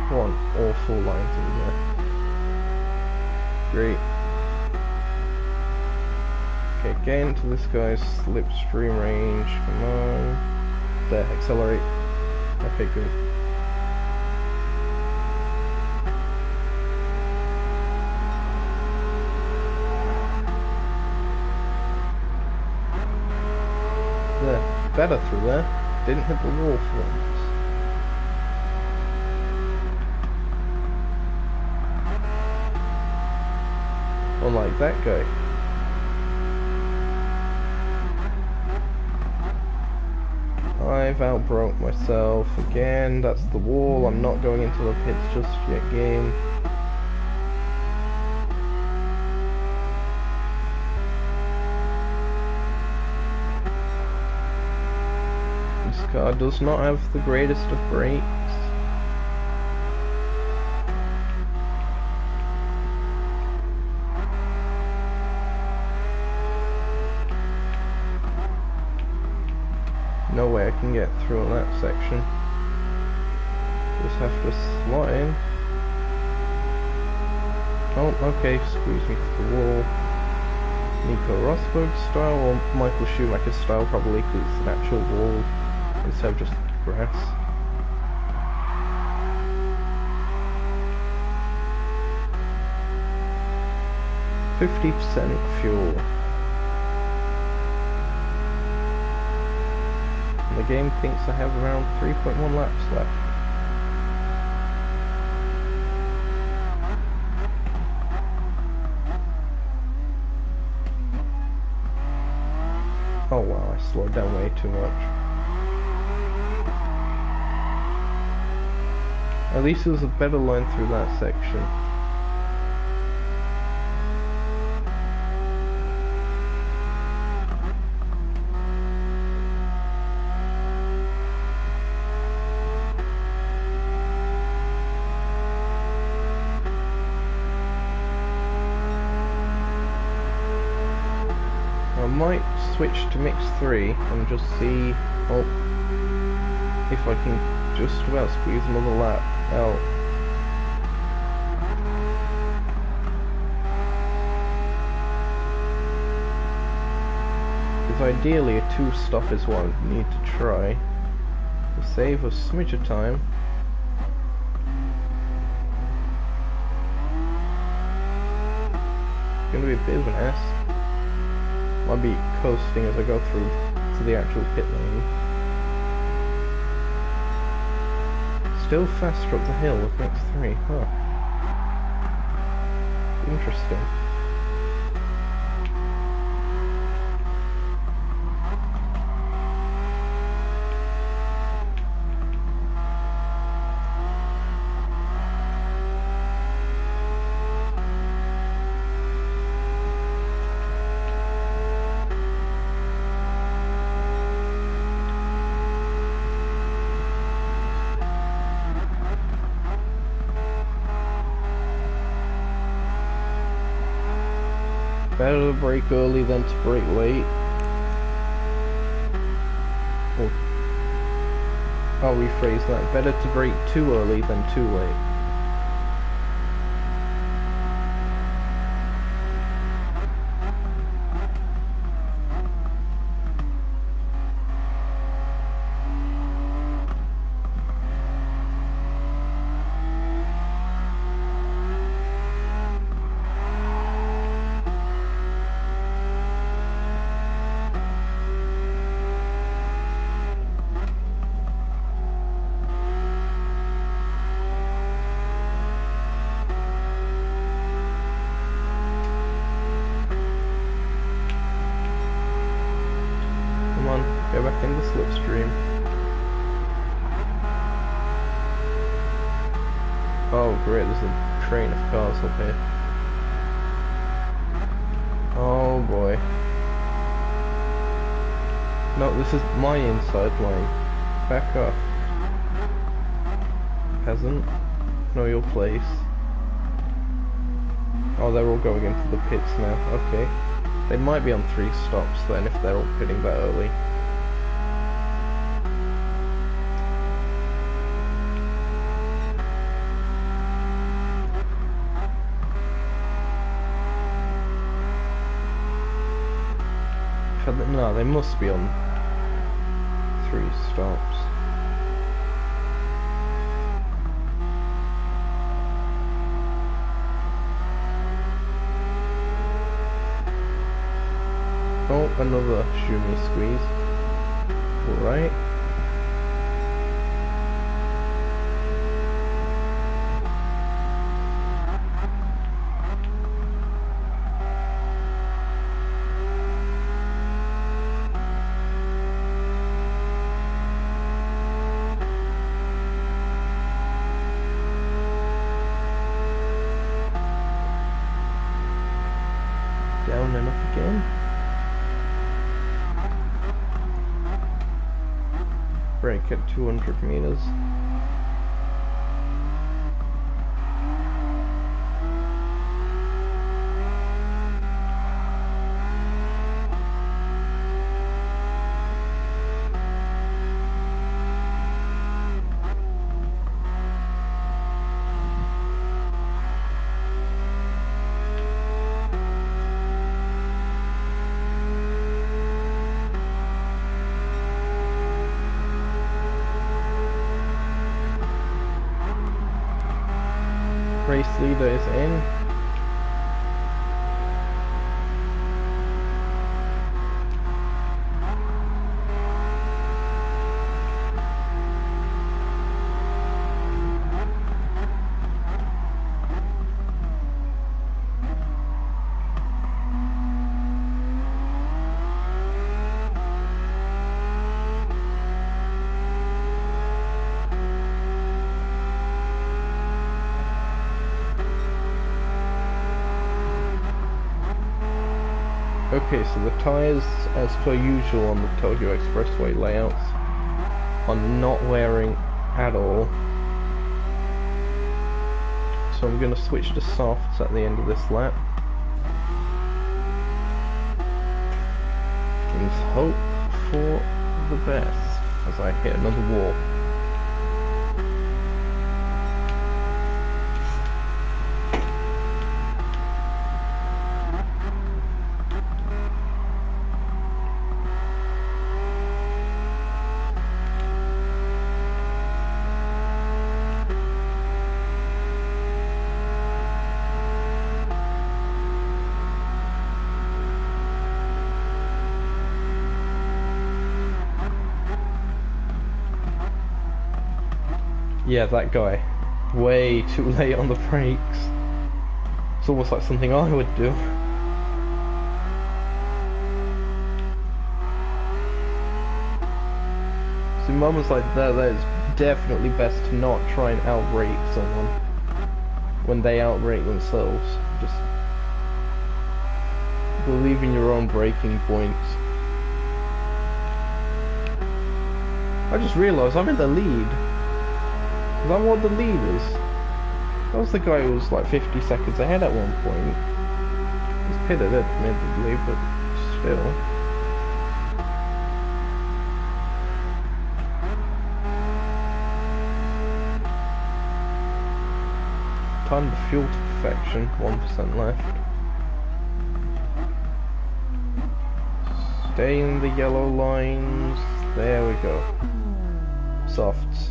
One awful line to the left. Great. Okay, get into this guy's slipstream range. Come on. There, accelerate. Okay, good. There, better through there. Didn't hit the wall for once. Unlike that guy. I've outbroke myself again. That's the wall. I'm not going into the pits just yet, game. This car does not have the greatest of brakes. No way I can get through on that section. Just have to slot in. Oh, okay, squeeze me through the wall. Nico Rosberg style, or Michael Schumacher style probably, because it's an actual wall instead of just grass. %50 fuel. The game thinks I have around 3.1 laps left. Oh wow, I slowed down way too much. At least there was a better line through that section. I might switch to mix 3 and just see if I can just about squeeze another lap out. Because ideally a 2-stop is what I need to try to save a smidge of time. It's going to be a bit of an S. I'll be coasting as I go through to the actual pit lane. Still faster up the hill with mix 3, huh? Interesting. Better to brake early than to brake late. Or, I'll rephrase that. Better to brake too early than too late. Go back in the slipstream. Oh great, there's a train of cars up here. Oh boy. No, this is my inside line. Back up. Peasant. Know your place. Oh, they're all going into the pits now. Okay. They might be on 3 stops then if they're all pitting that early. No, they must be on 3 stops. Oh, another shoomy squeeze. Alright. Down and up again. Brake at 200 meters. Race leader is in. Okay, so the tyres, as per usual on the Tokyo Expressway layouts, are not wearing at all. So I'm going to switch to softs at the end of this lap. And hope for the best as I hit another wall. Yeah, that guy. Way too late on the brakes. It's almost like something I would do. So in moments like that, it's definitely best to not try and outrate someone when they outrate themselves. Just believe in your own braking points. I just realised I'm in the lead. Is that what the lead is? That was the guy who was like 50 seconds ahead at one point. He's pitted admittedly, but still. Time to fuel to perfection, 1% left. Stay in the yellow lines. There we go. Softs.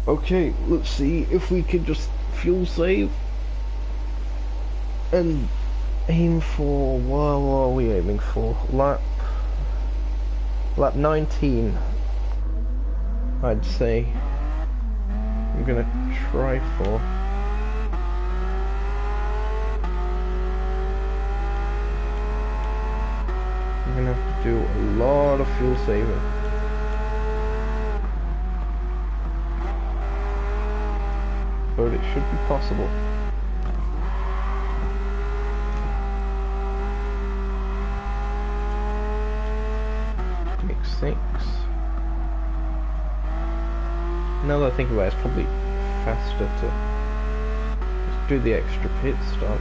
Okay, let's see if we can just fuel save and aim for, what are we aiming for? Lap 19, I'd say. I'm gonna try for. I'm gonna have to do a lot of fuel saving. but it should be possible. Mix 6. Now that I think about it, it's probably faster to just do the extra pit stop.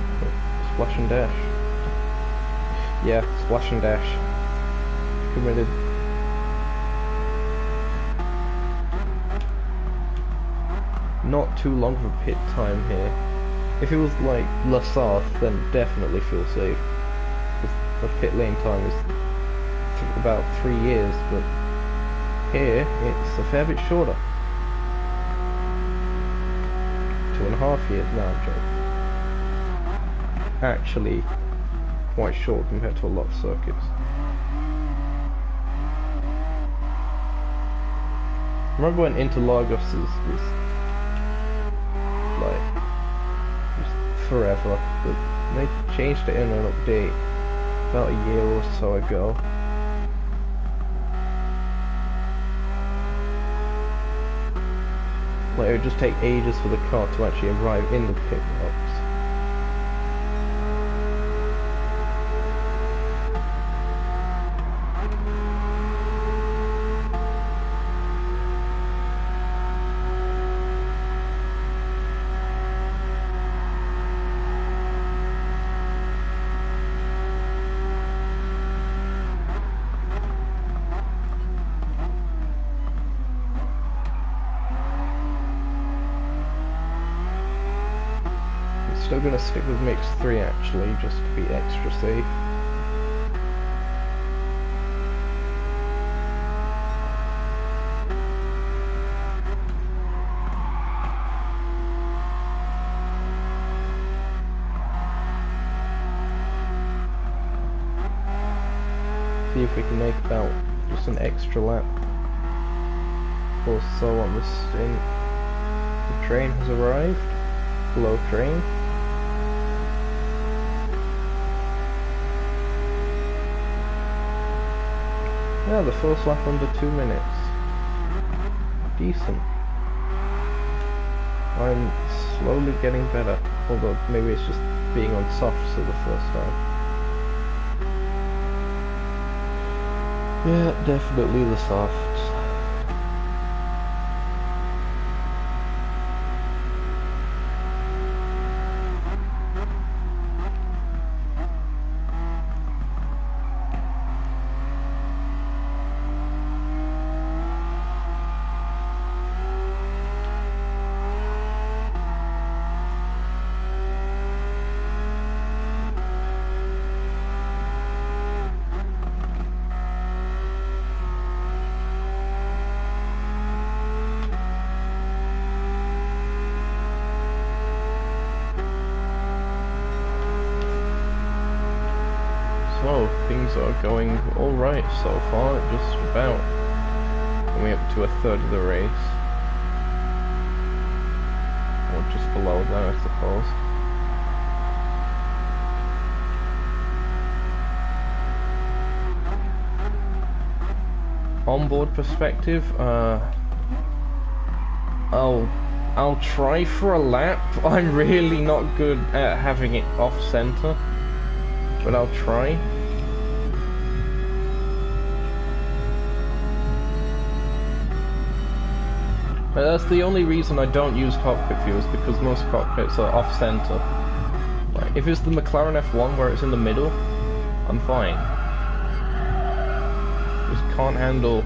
Splash and dash. Yeah, splash and dash. Committed. Not too long of a pit time here. If it was like La Sarthe, then definitely feel safe. The pit lane time is about 3 years, but here it's a fair bit shorter. 2.5 years now, I'm joking. Actually, quite short compared to a lot of circuits. I remember when Interlagos was like just forever, but they changed it in an update about a year or so ago. Like, it would just take ages for the car to actually arrive in the pit box. Still gonna stick with mix 3 actually, just to be extra safe. See if we can make about just an extra lap or so on the stint. The train has arrived. Hello, train. Yeah, the first lap under 2 minutes. Decent. I'm slowly getting better, although maybe it's just being on softs for the first time. Yeah, definitely the softs. So, things are going alright so far, just about. Coming up to a third of the race. Or just below that, I suppose. Onboard perspective, I'll try for a lap. I'm really not good at having it off center, but I'll try. But that's the only reason I don't use cockpit view, is because most cockpits are off center. Like, if it's the McLaren F1 where it's in the middle, I'm fine. Just can't handle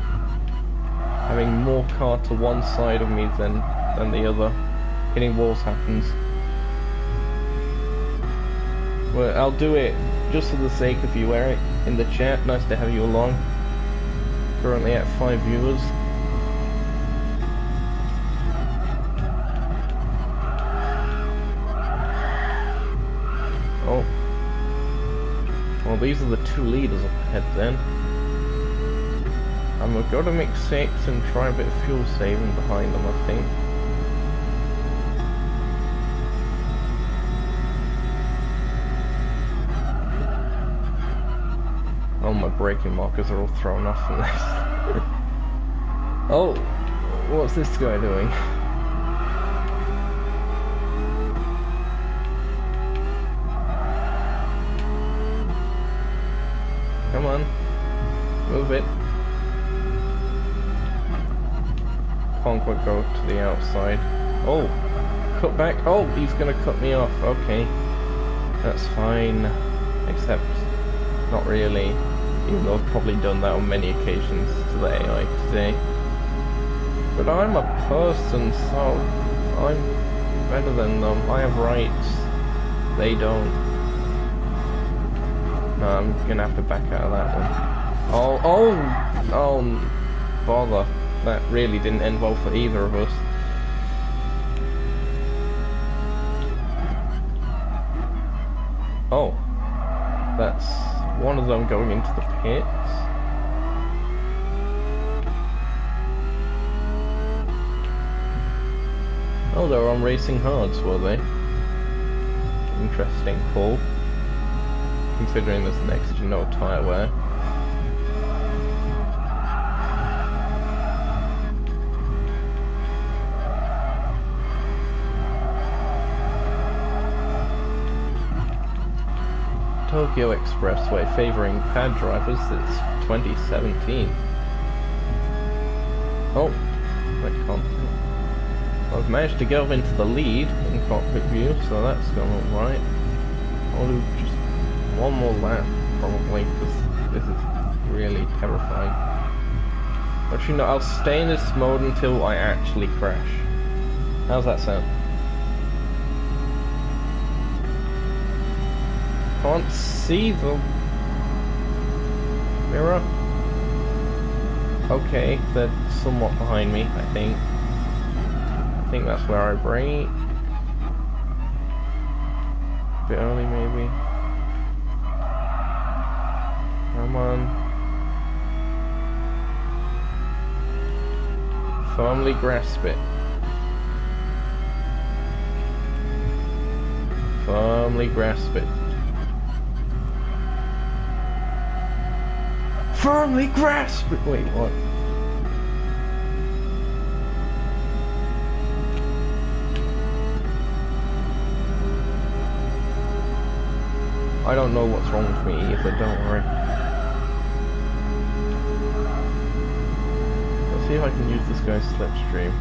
having more car to one side of me than the other. Hitting walls happens. Well, I'll do it just for the sake of you, Eric, in the chat. Nice to have you along. Currently at 5 viewers. Oh. Well, these are the 2 leaders up ahead then. I'm gonna go to mix 6 and try a bit of fuel saving behind them, I think. Oh, my braking markers are all thrown off from this. Oh, what's this guy doing? Come on. Move it. Can't quite go to the outside. Oh! Cut back. Oh, he's gonna cut me off. Okay. That's fine. Except, not really. Even though I've probably done that on many occasions to the AI today. But I'm a person, so I'm better than them. I have rights. They don't. No, I'm gonna have to back out of that one. Oh, bother. That really didn't end well for either of us. Oh, that's one of them going into the pits. Oh, they were on racing hards, were they? Interesting call. Considering there's next to no tyre wear. Tokyo Expressway favouring pad drivers since 2017. Oh, I can't. I've managed to go into the lead in cockpit view, so that's going alright. I'll do just one more lap, probably, because this is really terrifying. Actually, no, I'll stay in this mode until I actually crash. How's that sound? Can't see the mirror. Okay, they're somewhat behind me, I think. I think that's where I brake. A bit early, maybe. Come on. Firmly grasp it. Firmly grasp it. Firmly grasp it! Wait, what? I don't know what's wrong with me either, don't worry. Let's see if I can use this guy's slipstream.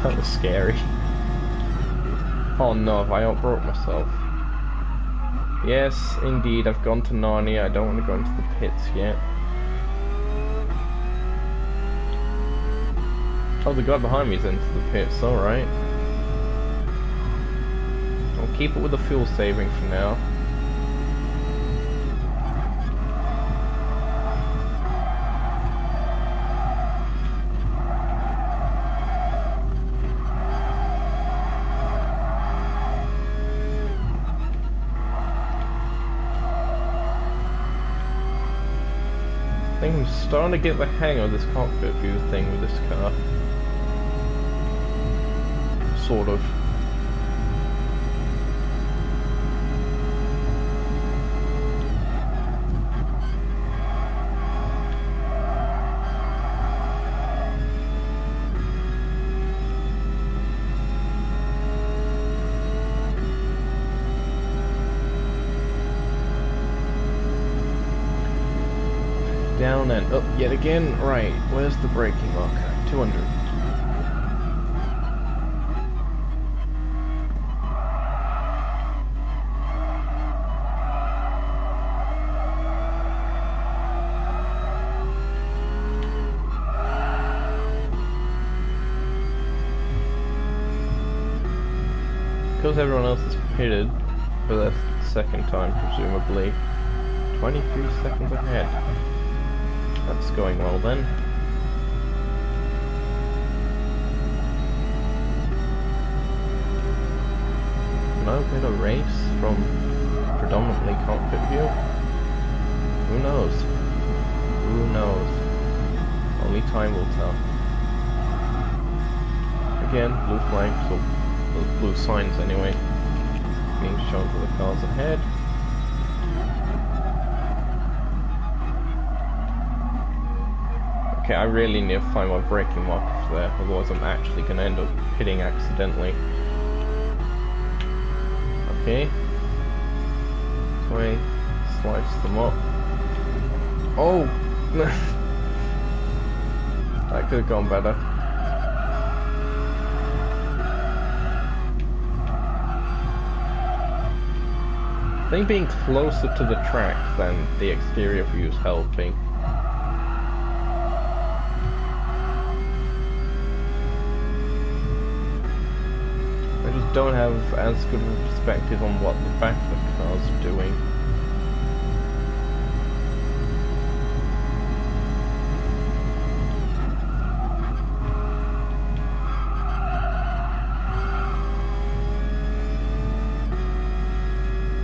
That was scary. Oh no, have I outbroke myself? Yes, indeed, I've gone to Narnia. I don't want to go into the pits yet. Oh, the guy behind me is into the pits, alright. I'll keep it with the fuel saving for now. I think I'm starting to get the hang of this cockpit view thing with this car. Sort of. Down and up yet again. Right, where's the braking marker? 200. Because everyone else is pitted for the second time, presumably. 23 seconds ahead. That's going well then. Can I win a race from predominantly cockpit view? Who knows? Who knows? Only time will tell. Again, blue flags, or blue signs anyway, being shown to the cars ahead. Okay, I really need to find my braking marker there, otherwise I'm actually going to end up pitting accidentally. Okay. So I slice them up. Oh! That could have gone better. I think being closer to the track than the exterior view is helping. I just don't have as good of a perspective on what the back of the car's doing.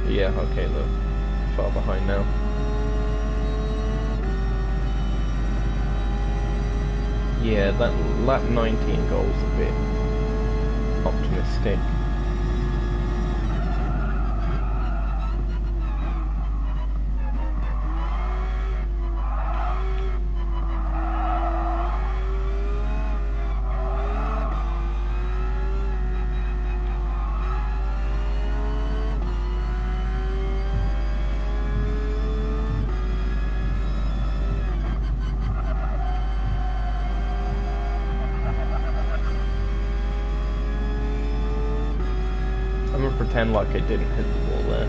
Yeah, okay, they're far behind now. Yeah, that lap 19 goal is a bit optimistic. I'm gonna pretend like I didn't hit the ball there.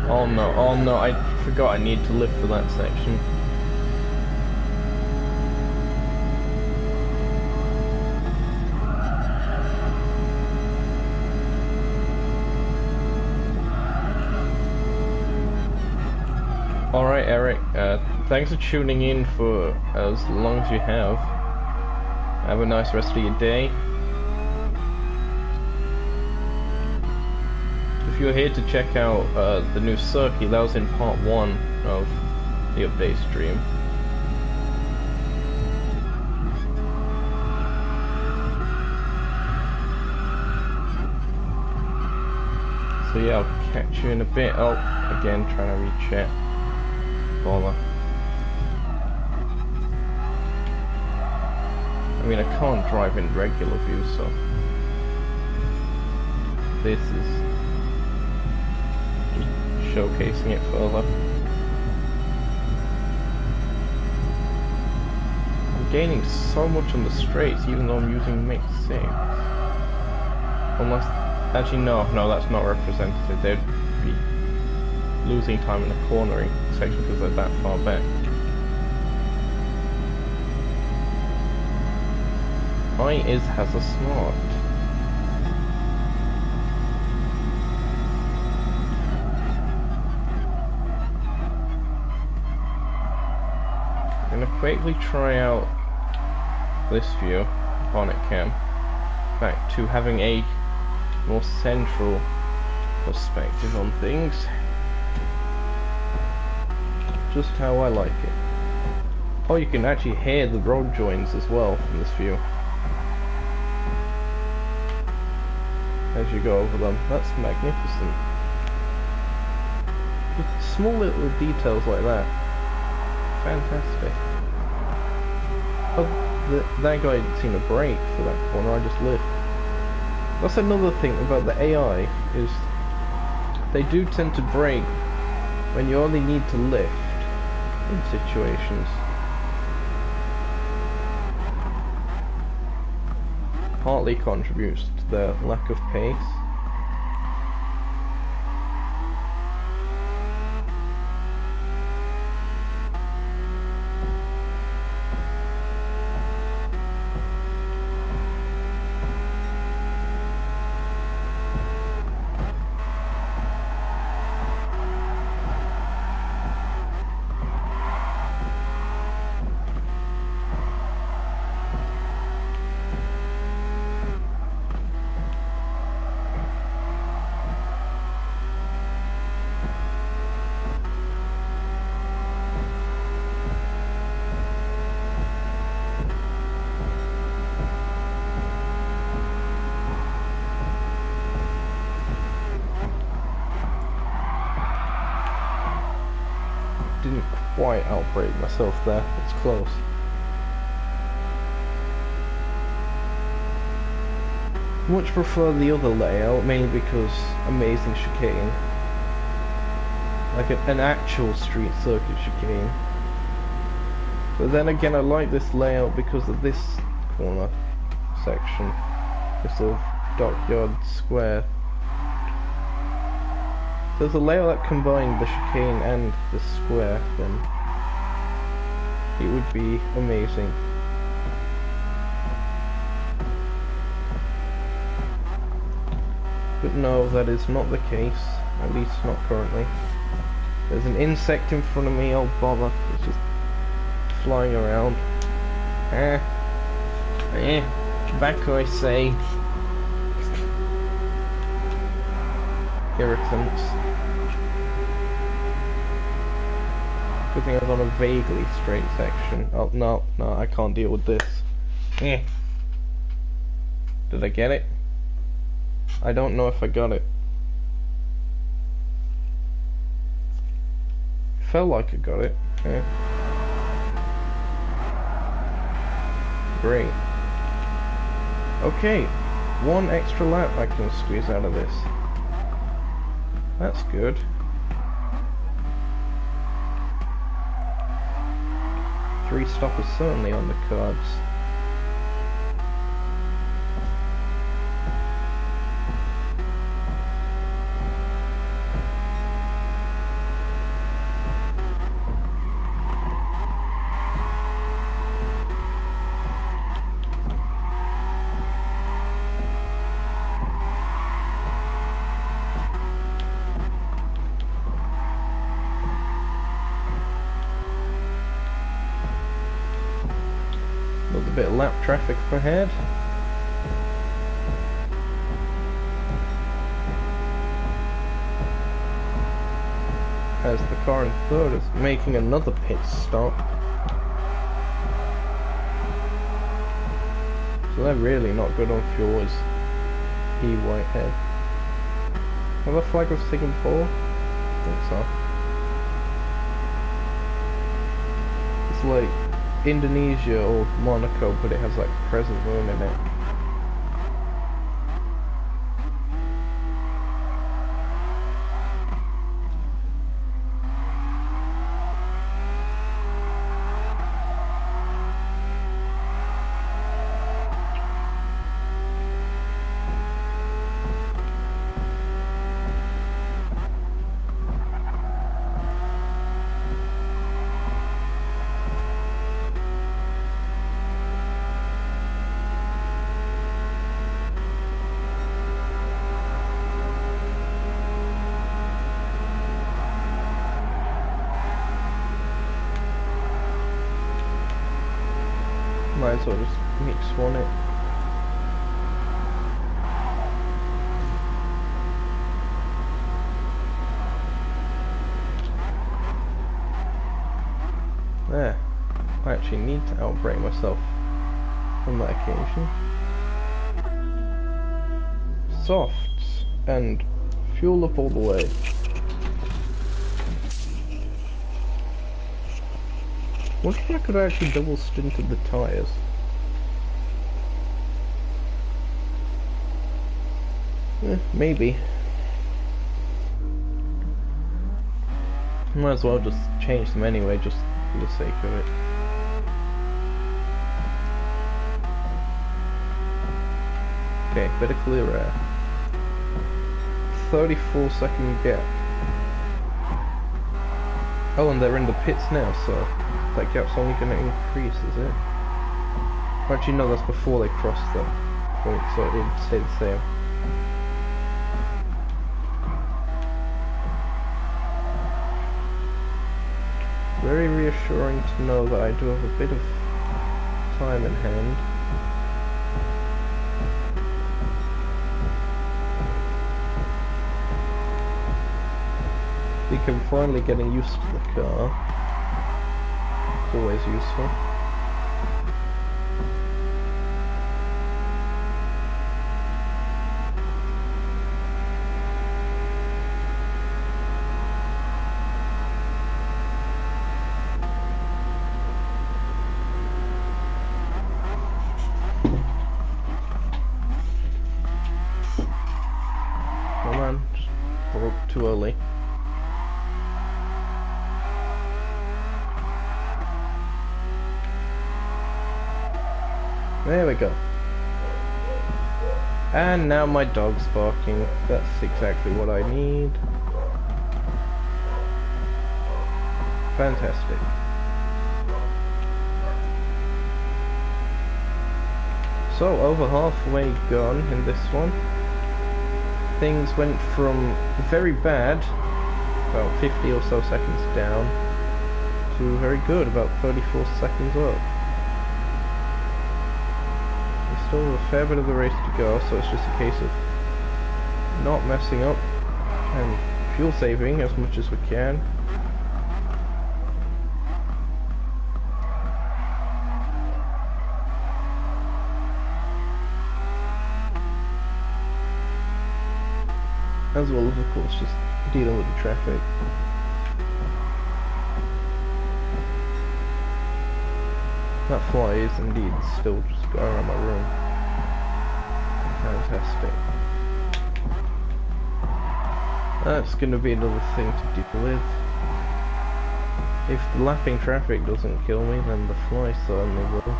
Oh no, I forgot I need to lift for that section. Alright, Eric, thanks for tuning in for as long as you have. Have a nice rest of your day. If you're here to check out the new circuit, that was in part 1 of the update stream. So yeah, I'll catch you in a bit. Oh, again, trying to reach it. Bother. I mean, I can't drive in regular view, so this is just showcasing it further. I'm gaining so much on the straights, even though I'm using mix 6. Unless, actually no, that's not representative. They'd be losing time in the cornering section because they're that far back. Has a smart. I'm gonna quickly try out this view on it cam. Back to having a more central perspective on things. Just how I like it. Oh, you can actually hear the road joins as well from this view as you go over them. That's magnificent. Just small little details like that. Fantastic. Oh, that guy didn't seem to brake for that corner, I just lift. That's another thing about the AI, is they do tend to brake when you only need to lift in situations. Partly contributes to the lack of pace. Didn't quite outbrake myself there, it's close. Much prefer the other layout, mainly because amazing chicane. Like an actual street circuit chicane. But then again, I like this layout because of this corner section. This sort of dockyard square. So if the layout that combined the chicane and the square, then it would be amazing. But no, that is not the case, at least not currently. There's an insect in front of me, oh bother, it's just flying around. Back I say. Irritants. Good thing I was on a vaguely straight section. Oh no, I can't deal with this. Did I get it? I don't know if I got it. Felt like I got it. Great. Okay, one extra lap I can squeeze out of this. That's good. 3 stoppers certainly on the cards. A bit of lap traffic up ahead. As the car in third is making another pit stop. So they're really not good on fuel, is E. Whitehead. Well, the flag was taken for? I think so. It's like Indonesia or Monaco, but it has like crescent moon in it. Might as well just mix one it. There. I actually need to outbrake myself on that occasion. Softs and fuel up all the way. What if I could actually double stinted the tyres? Maybe. Might as well just change them anyway, just for the sake of it. Okay, better clear air. 34-second gap. Oh, and they're in the pits now, so that gap's only going to increase, is it? Actually, no, that's before they cross the point, so it didn't stay the same. Very reassuring to know that I do have a bit of time in hand. I think I'm finally getting used to the car. It's always useful. There we go. And now my dog's barking. That's exactly what I need. Fantastic. So, over halfway gone in this one. Things went from very bad, about 50 or so seconds down, to very good, about 34 seconds up. There's still a fair bit of the race to go, so it's just a case of not messing up and fuel saving as much as we can. As well as, of course, just dealing with the traffic. That fly is indeed still just going around my room. Fantastic. That's going to be another thing to deal with. If the lapping traffic doesn't kill me, then the fly certainly will.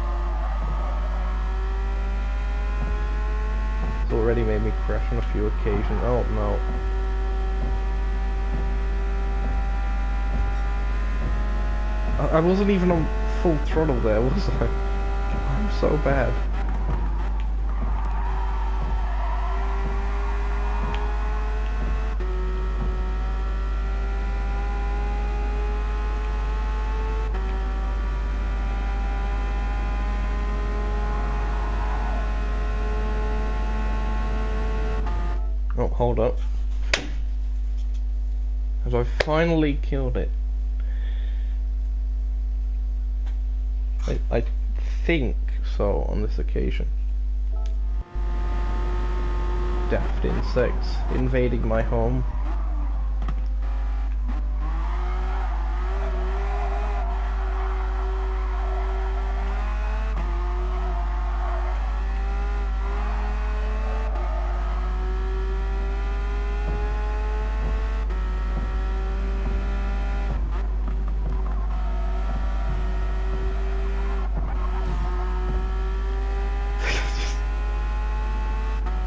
It's already made me crash on a few occasions. Oh no. I wasn't even on full throttle there, was I? I'm so bad. Oh, hold up. Have I finally killed it? I think so on this occasion. Daft insects invading my home.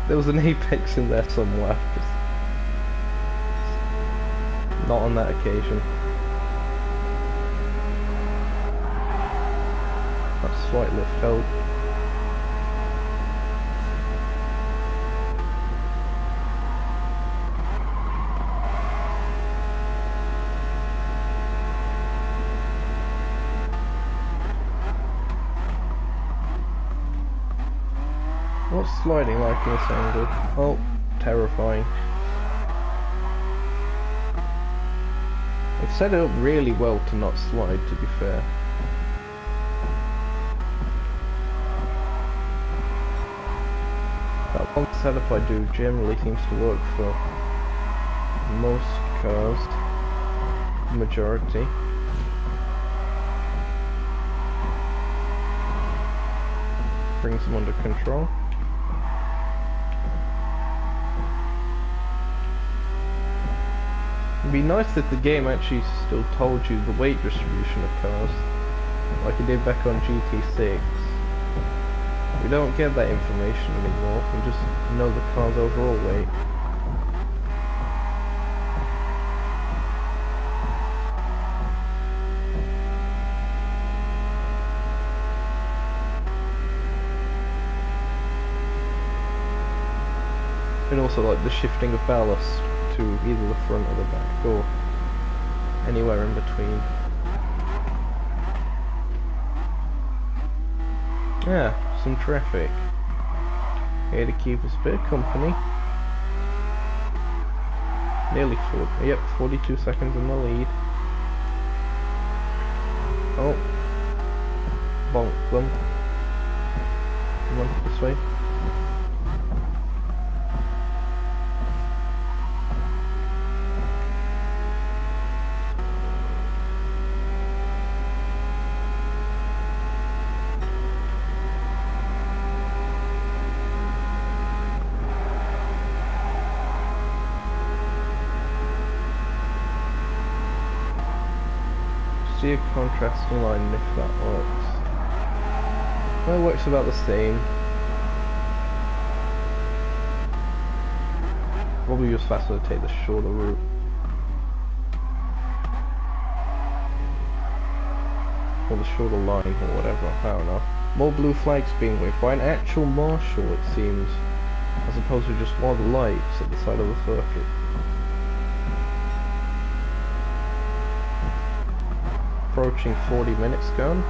There was an apex in there somewhere, just not on that occasion. That slightly felt. What's sliding like in this angle? Oh, terrifying. I've set it up really well to not slide, to be fair. That one setup I do generally seems to work for most cars, the majority. Brings them under control. It'd be nice if the game actually still told you the weight distribution of cars, like it did back on GT6. We don't get that information anymore, we just know the car's overall weight. And also like the shifting of ballast to either the front or the back, or anywhere in between. Yeah, some traffic. Here to keep us a bit of company. Nearly 42 seconds in the lead. Oh. Bonk them. Come on, this way. See a contrasting line if that works. Well, it works about the same. Probably just faster to take the shorter route. Or the shorter line, or whatever, I don't know. More blue flags being waved by an actual marshal, it seems, as opposed to just one of the lights at the side of the circuit. Approaching 40 minutes gone,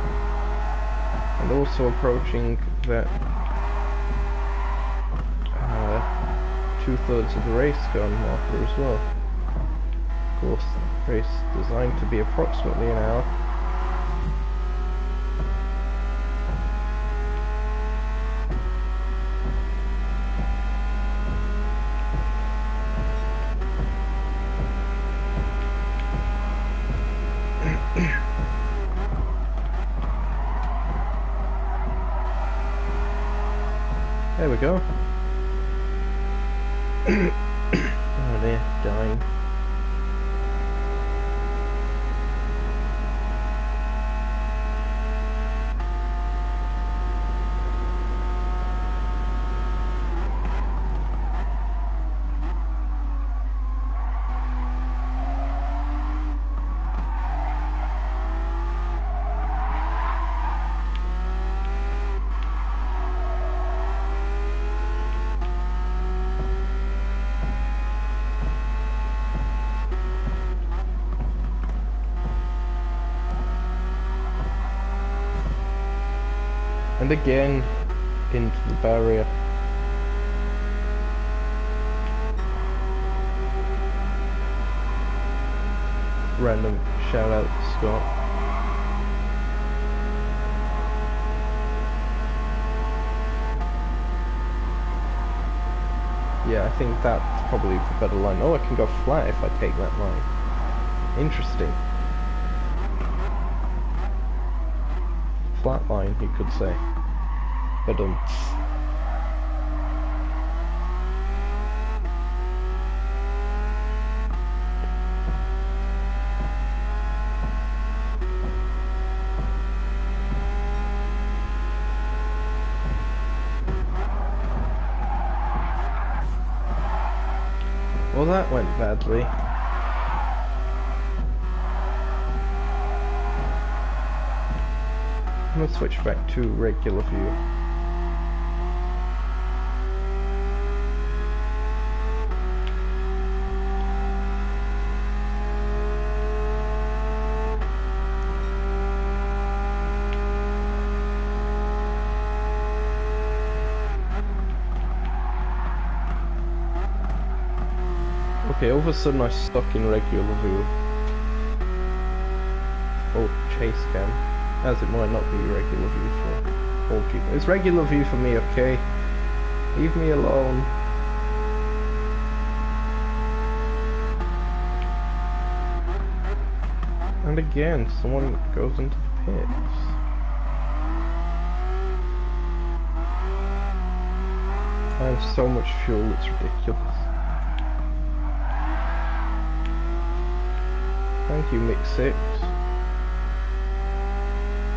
and also approaching that 2/3 of the race gone marker as well. Of course, the race designed to be approximately an hour. There we go. Oh dear, dying. And again, into the barrier. Random shout out to Scott. Yeah, I think that's probably the better line. Oh, I can go flat if I take that line. Interesting. Flat line, you could say. But well, that went badly. I'm gonna switch back to regular view. Okay, all of a sudden I stuck in regular view. Oh, chase cam. As it might not be regular view for all people. It's regular view for me, okay? Leave me alone. And again, someone goes into the pits. I have so much fuel, it's ridiculous. Thank you, Mix 6.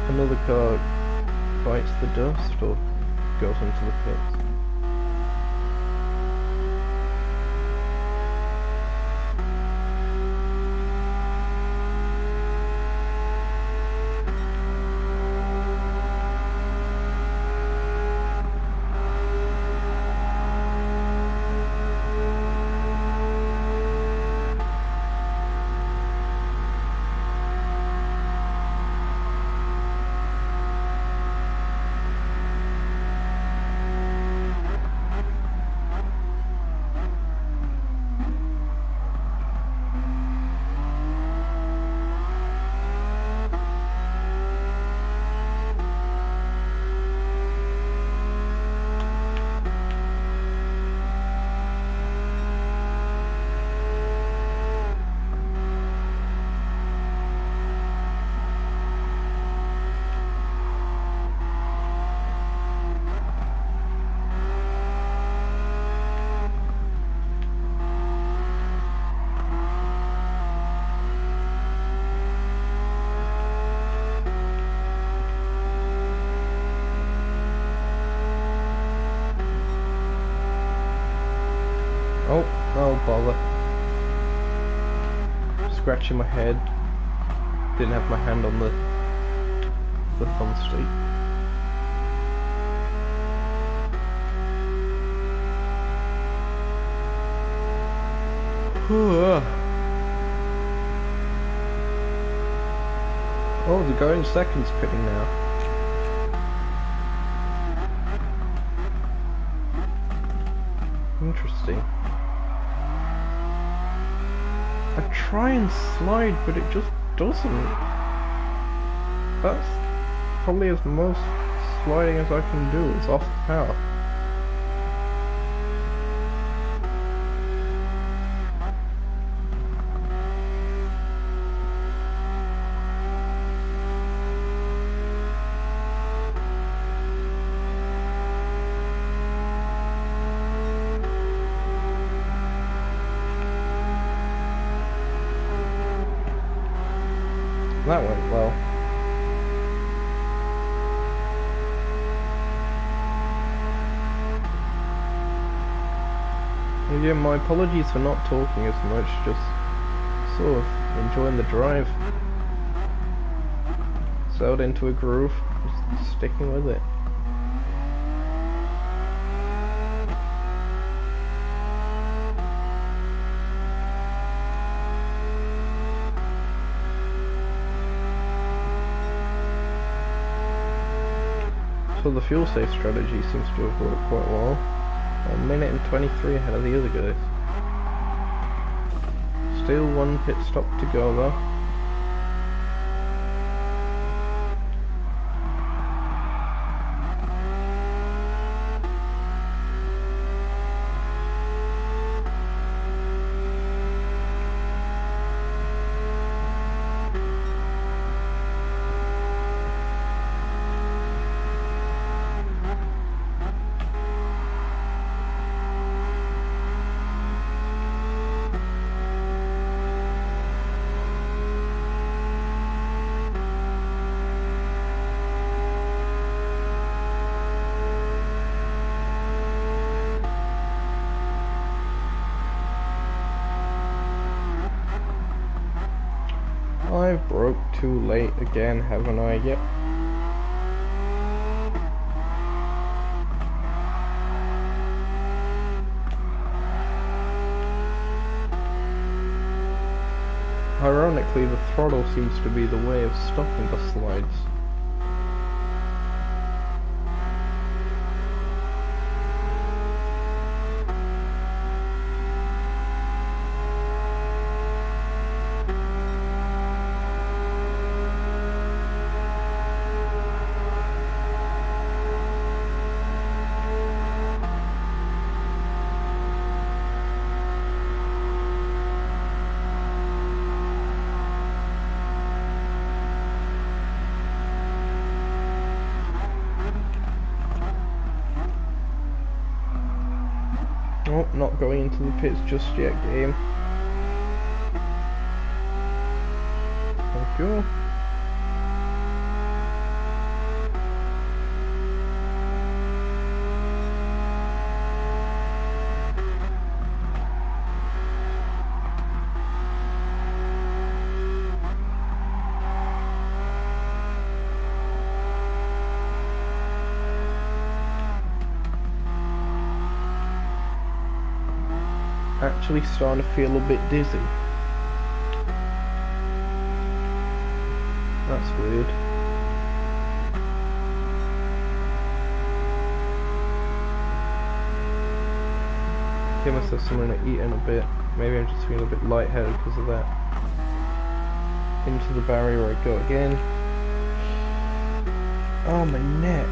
Another car bites the dust or goes into the pits. no bother. Scratching my head. Didn't have my hand on the thumbstick. Oh, the guy in second's pitting now. Interesting. I try and slide, but it just doesn't. That's probably as most sliding as I can do. It's off the path. That went well. Again, my apologies for not talking as much, just sort of enjoying the drive. Settled into a groove, just sticking with it. So the fuel safe strategy seems to have worked quite well. 1 minute and 23 ahead of the other guys. Still one pit stop to go though. I've broke too late again, haven't I? Yep. Ironically, the throttle seems to be the way of stopping the slides. Oh, not going into the pits just yet, game. Thank you. Actually starting to feel a bit dizzy. That's weird. Give myself something to eat in a bit. Maybe I'm just feeling a bit lightheaded because of that. Into the barrier I go again. Oh, my neck.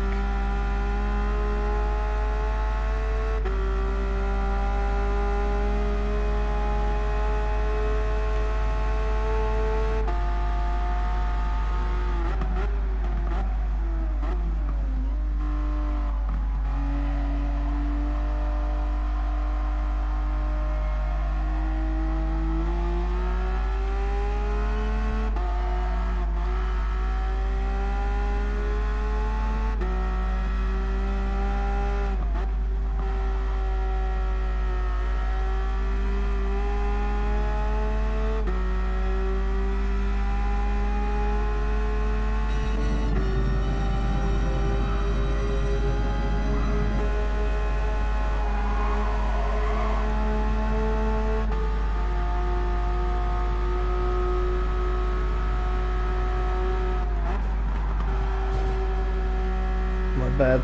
bad.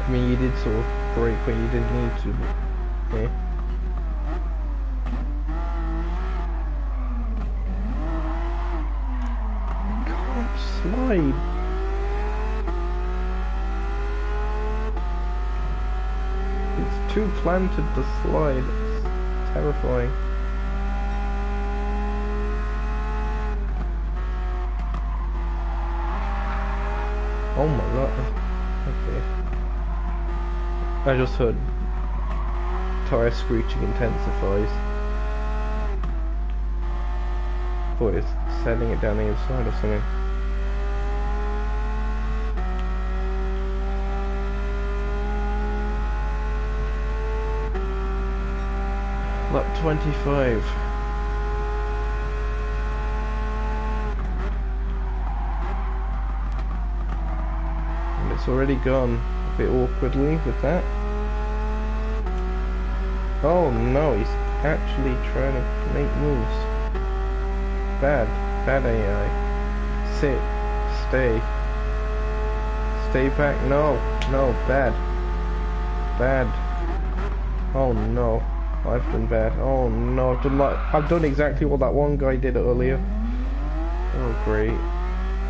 I mean, you did sort of brake when you didn't need to, but yeah. I can't slide. It's too planted to slide. It's terrifying. Oh my god. Okay. I just heard tire screeching intensifies. Thought it's setting it down the inside or something. Lap 25. And it's already gone a bit awkwardly with that. Oh no, he's actually trying to make moves. Bad AI. Sit, stay back. No, bad. Oh no, I've done bad. Oh no, I've done exactly what that one guy did earlier. Oh great.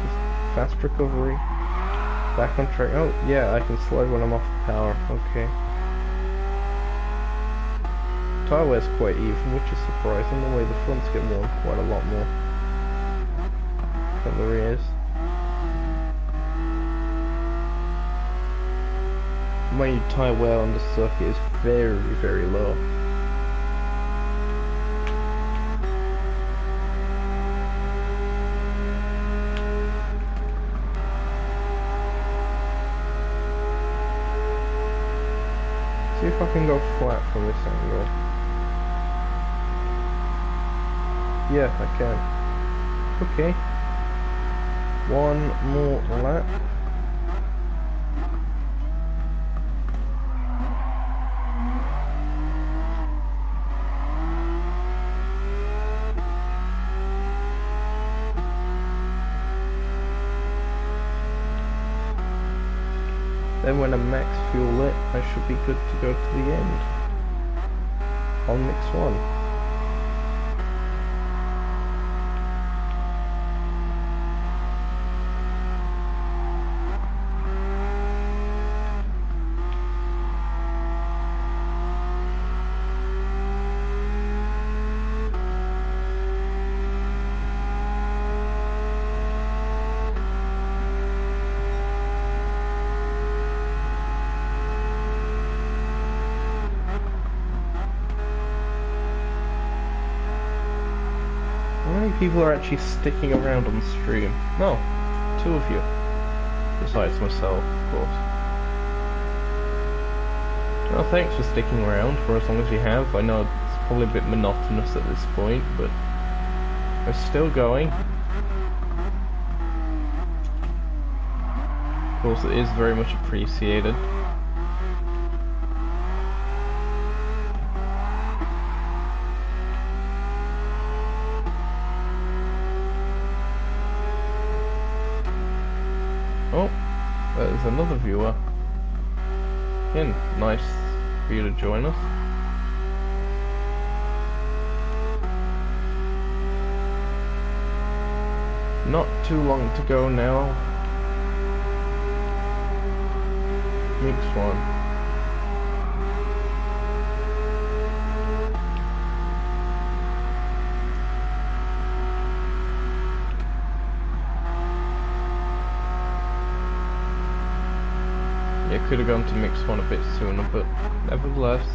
Just fast recovery. Back on track. Oh yeah, I can slide when I'm off power. Okay. Tyre wear's quite even, which is surprising. The way the fronts get worn quite a lot more than the rears. My tyre wear on the circuit is very, very low. See if I can go flat from this angle. Yeah, I can. Okay. One more lap. Then when I max fuel it, I should be good to go to the end. On mix 1. How many people are actually sticking around on the stream? No, 2 of you. Besides myself, of course. Well, thanks for sticking around for as long as you have. I know it's probably a bit monotonous at this point, but we're still going. Of course, it is very much appreciated. Oh, there's another viewer. Again, nice for you to join us. Not too long to go now. Mix 1. Could have gone to mix 1 a bit sooner, but nevertheless,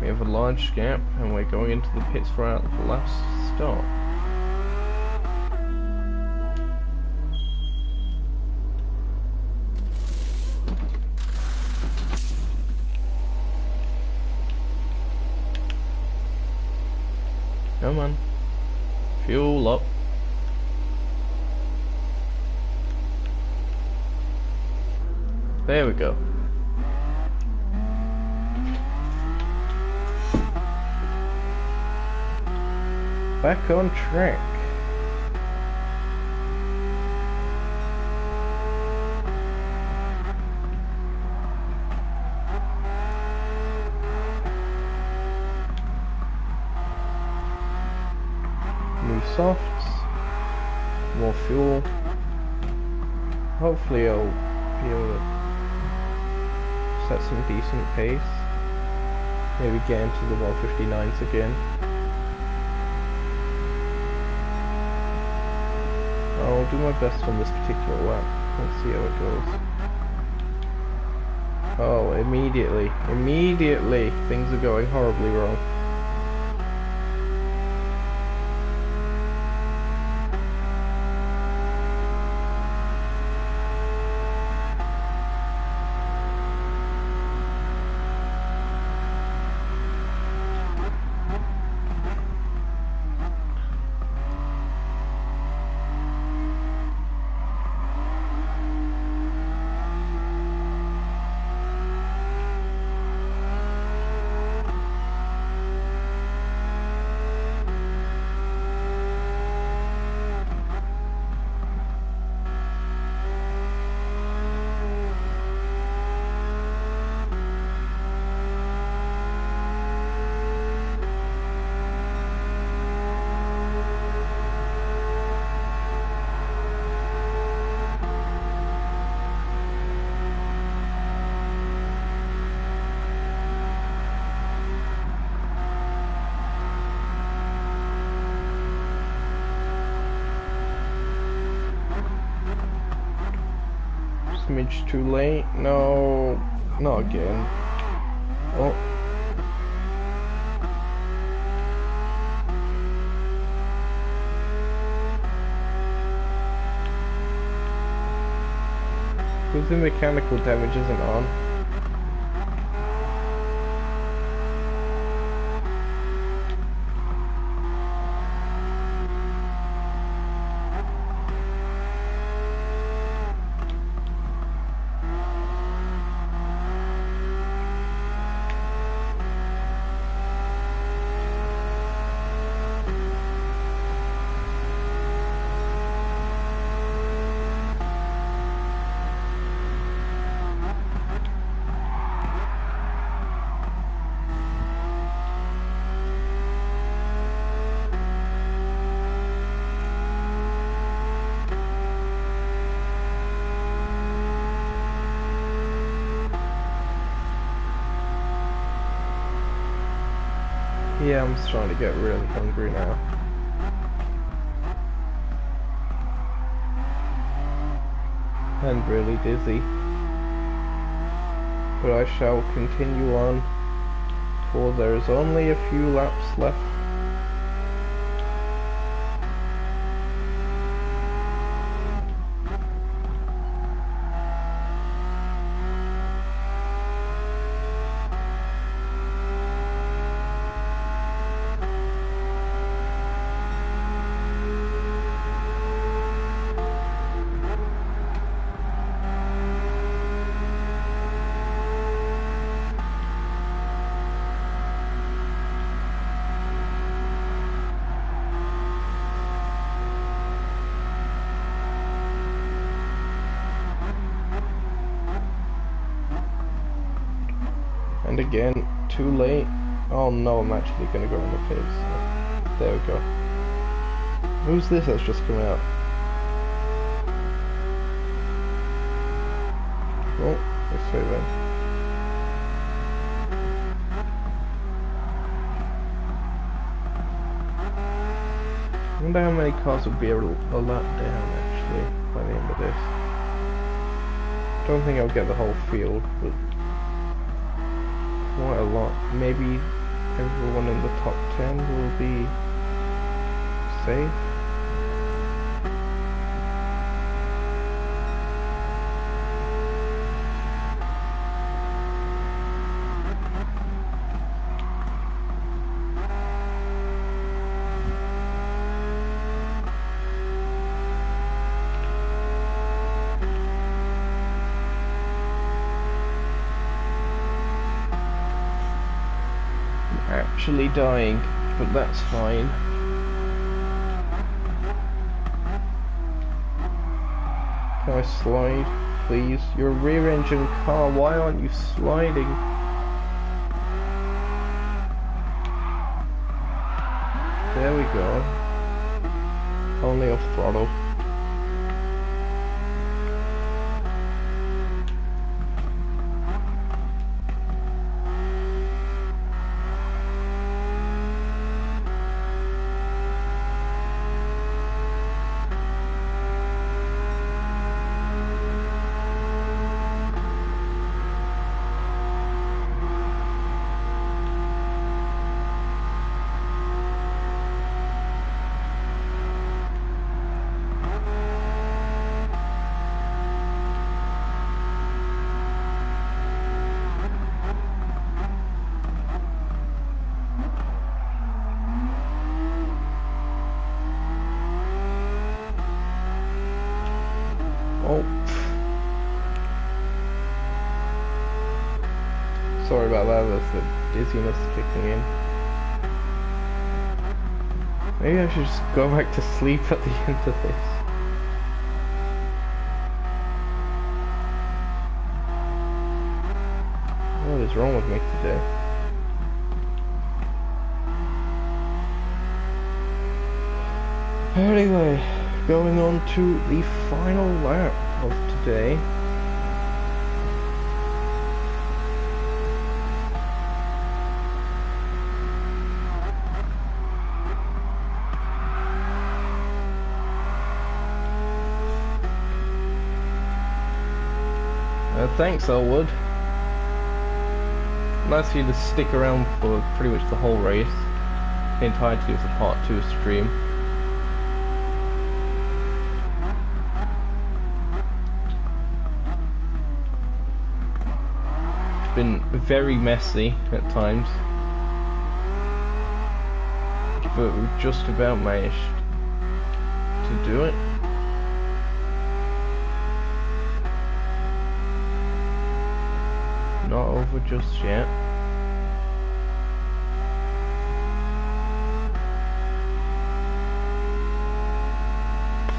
we have a large gap and we're going into the pits for our last stop. Come on, fuel up. There we go. Back on track. softs, more fuel. Hopefully I'll be able to set some decent pace. Maybe get into the 159s again. I'll do my best on this particular lap. Let's see how it goes. Oh, immediately, things are going horribly wrong. Smidge too late. No, not again. Oh. Because the mechanical damage isn't on. Yeah, I'm starting to get really hungry now. And really dizzy. But I shall continue on, for there is only a few laps left. And again, too late. Oh no, I'm actually gonna go on the pits. So, there we go. Who's this that's just come out? Oh, this way then. I wonder how many cars would be able to lap down actually by the end of this. Don't think I'll get the whole field, but quite a lot. Maybe everyone in the top 10 will be safe. Actually dying, but that's fine. Can I slide, please? You're a rear engine car, why aren't you sliding? There we go. Only off throttle. Oh. Sorry about that, that's the dizziness kicking in. Maybe I should just go back to sleep at the end of this. What is wrong with me today? Anyway, going on to the final lap of today. Thanks, Elwood. Nice of you to stick around for pretty much the whole race, the entirety of the part 2 stream. It's been very messy at times, but we've just about managed to do it. Not over just yet.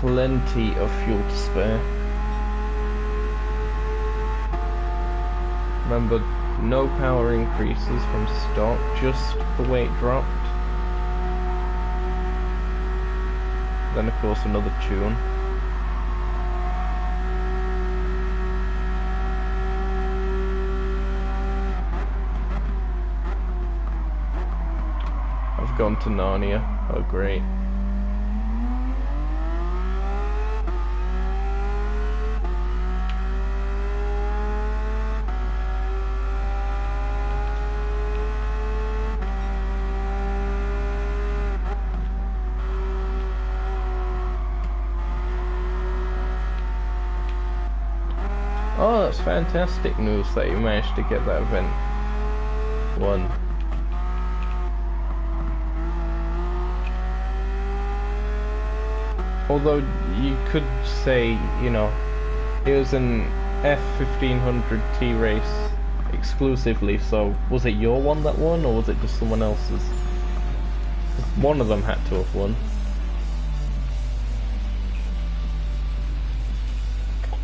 Plenty of fuel to spare. Remember, no power increases from stock, just the way it dropped. Then of course another tune. Gone to Narnia. Oh great. Oh, that's fantastic news that you managed to get that event won. Although you could say, you know, it was an F1500T race exclusively, so was it your one that won, or was it just someone else's? One of them had to have won.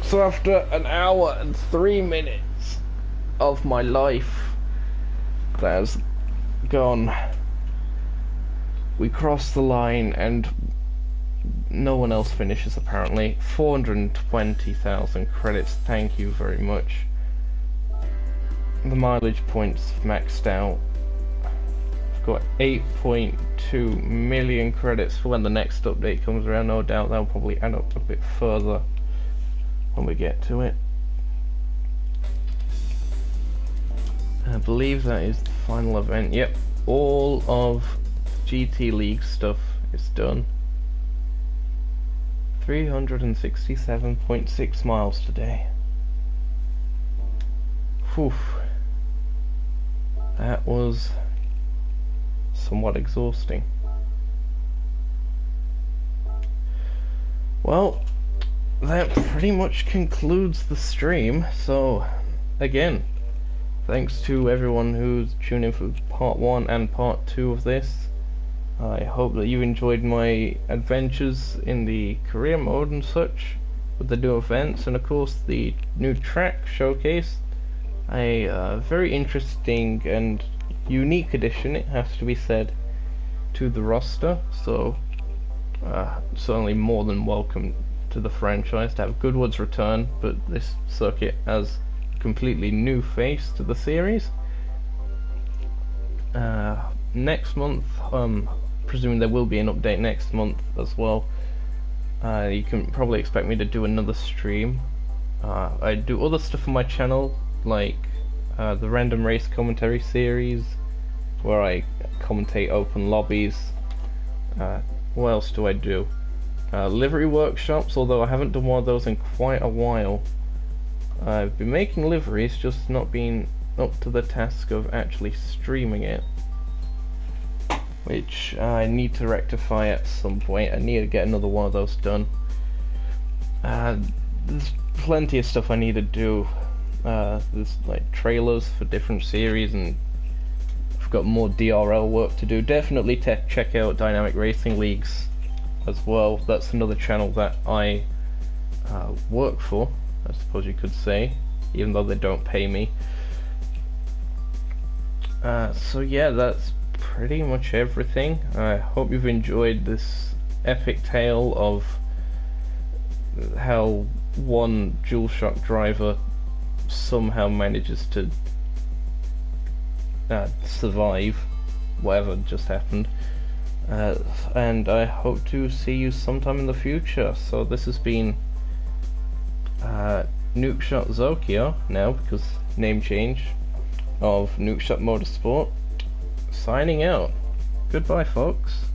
So after an hour and 3 minutes of my life that has gone, we crossed the line and no one else finishes apparently. 420,000 credits, thank you very much. The mileage points maxed out. I've got 8.2 million credits for when the next update comes around. No doubt that'll probably add up a bit further when we get to it. I believe that is the final event. Yep, all of GT League stuff is done. 367.6 miles today. Whew. That was somewhat exhausting. Well, that pretty much concludes the stream. So, again, thanks to everyone who's tuned in for part 1 and part 2 of this. I hope that you enjoyed my adventures in the career mode and such, with the new events, and of course the new track showcase. A very interesting and unique addition, it has to be said, to the roster. So certainly more than welcome to the franchise to have Goodwood's return, but this circuit has a completely new face to the series. Next month, presuming there will be an update next month as well, you can probably expect me to do another stream. I do other stuff on my channel, like the random race commentary series, where I commentate open lobbies. What else do I do? Livery workshops, although I haven't done one of those in quite a while. I've been making liveries, just not been up to the task of actually streaming it, which I need to rectify at some point. I need to get another one of those done. There's plenty of stuff I need to do. There's like trailers for different series, and I've got more DRL work to do. Definitely check out Dynamic Racing Leagues as well. That's another channel that I work for, I suppose you could say, even though they don't pay me. So yeah, that's pretty much everything. I hope you've enjoyed this epic tale of how one DualShock driver somehow manages to survive whatever just happened. And I hope to see you sometime in the future. So this has been Nukeshot Zokio, now because name change, of Nukeshot Motorsport, signing out. Goodbye, folks.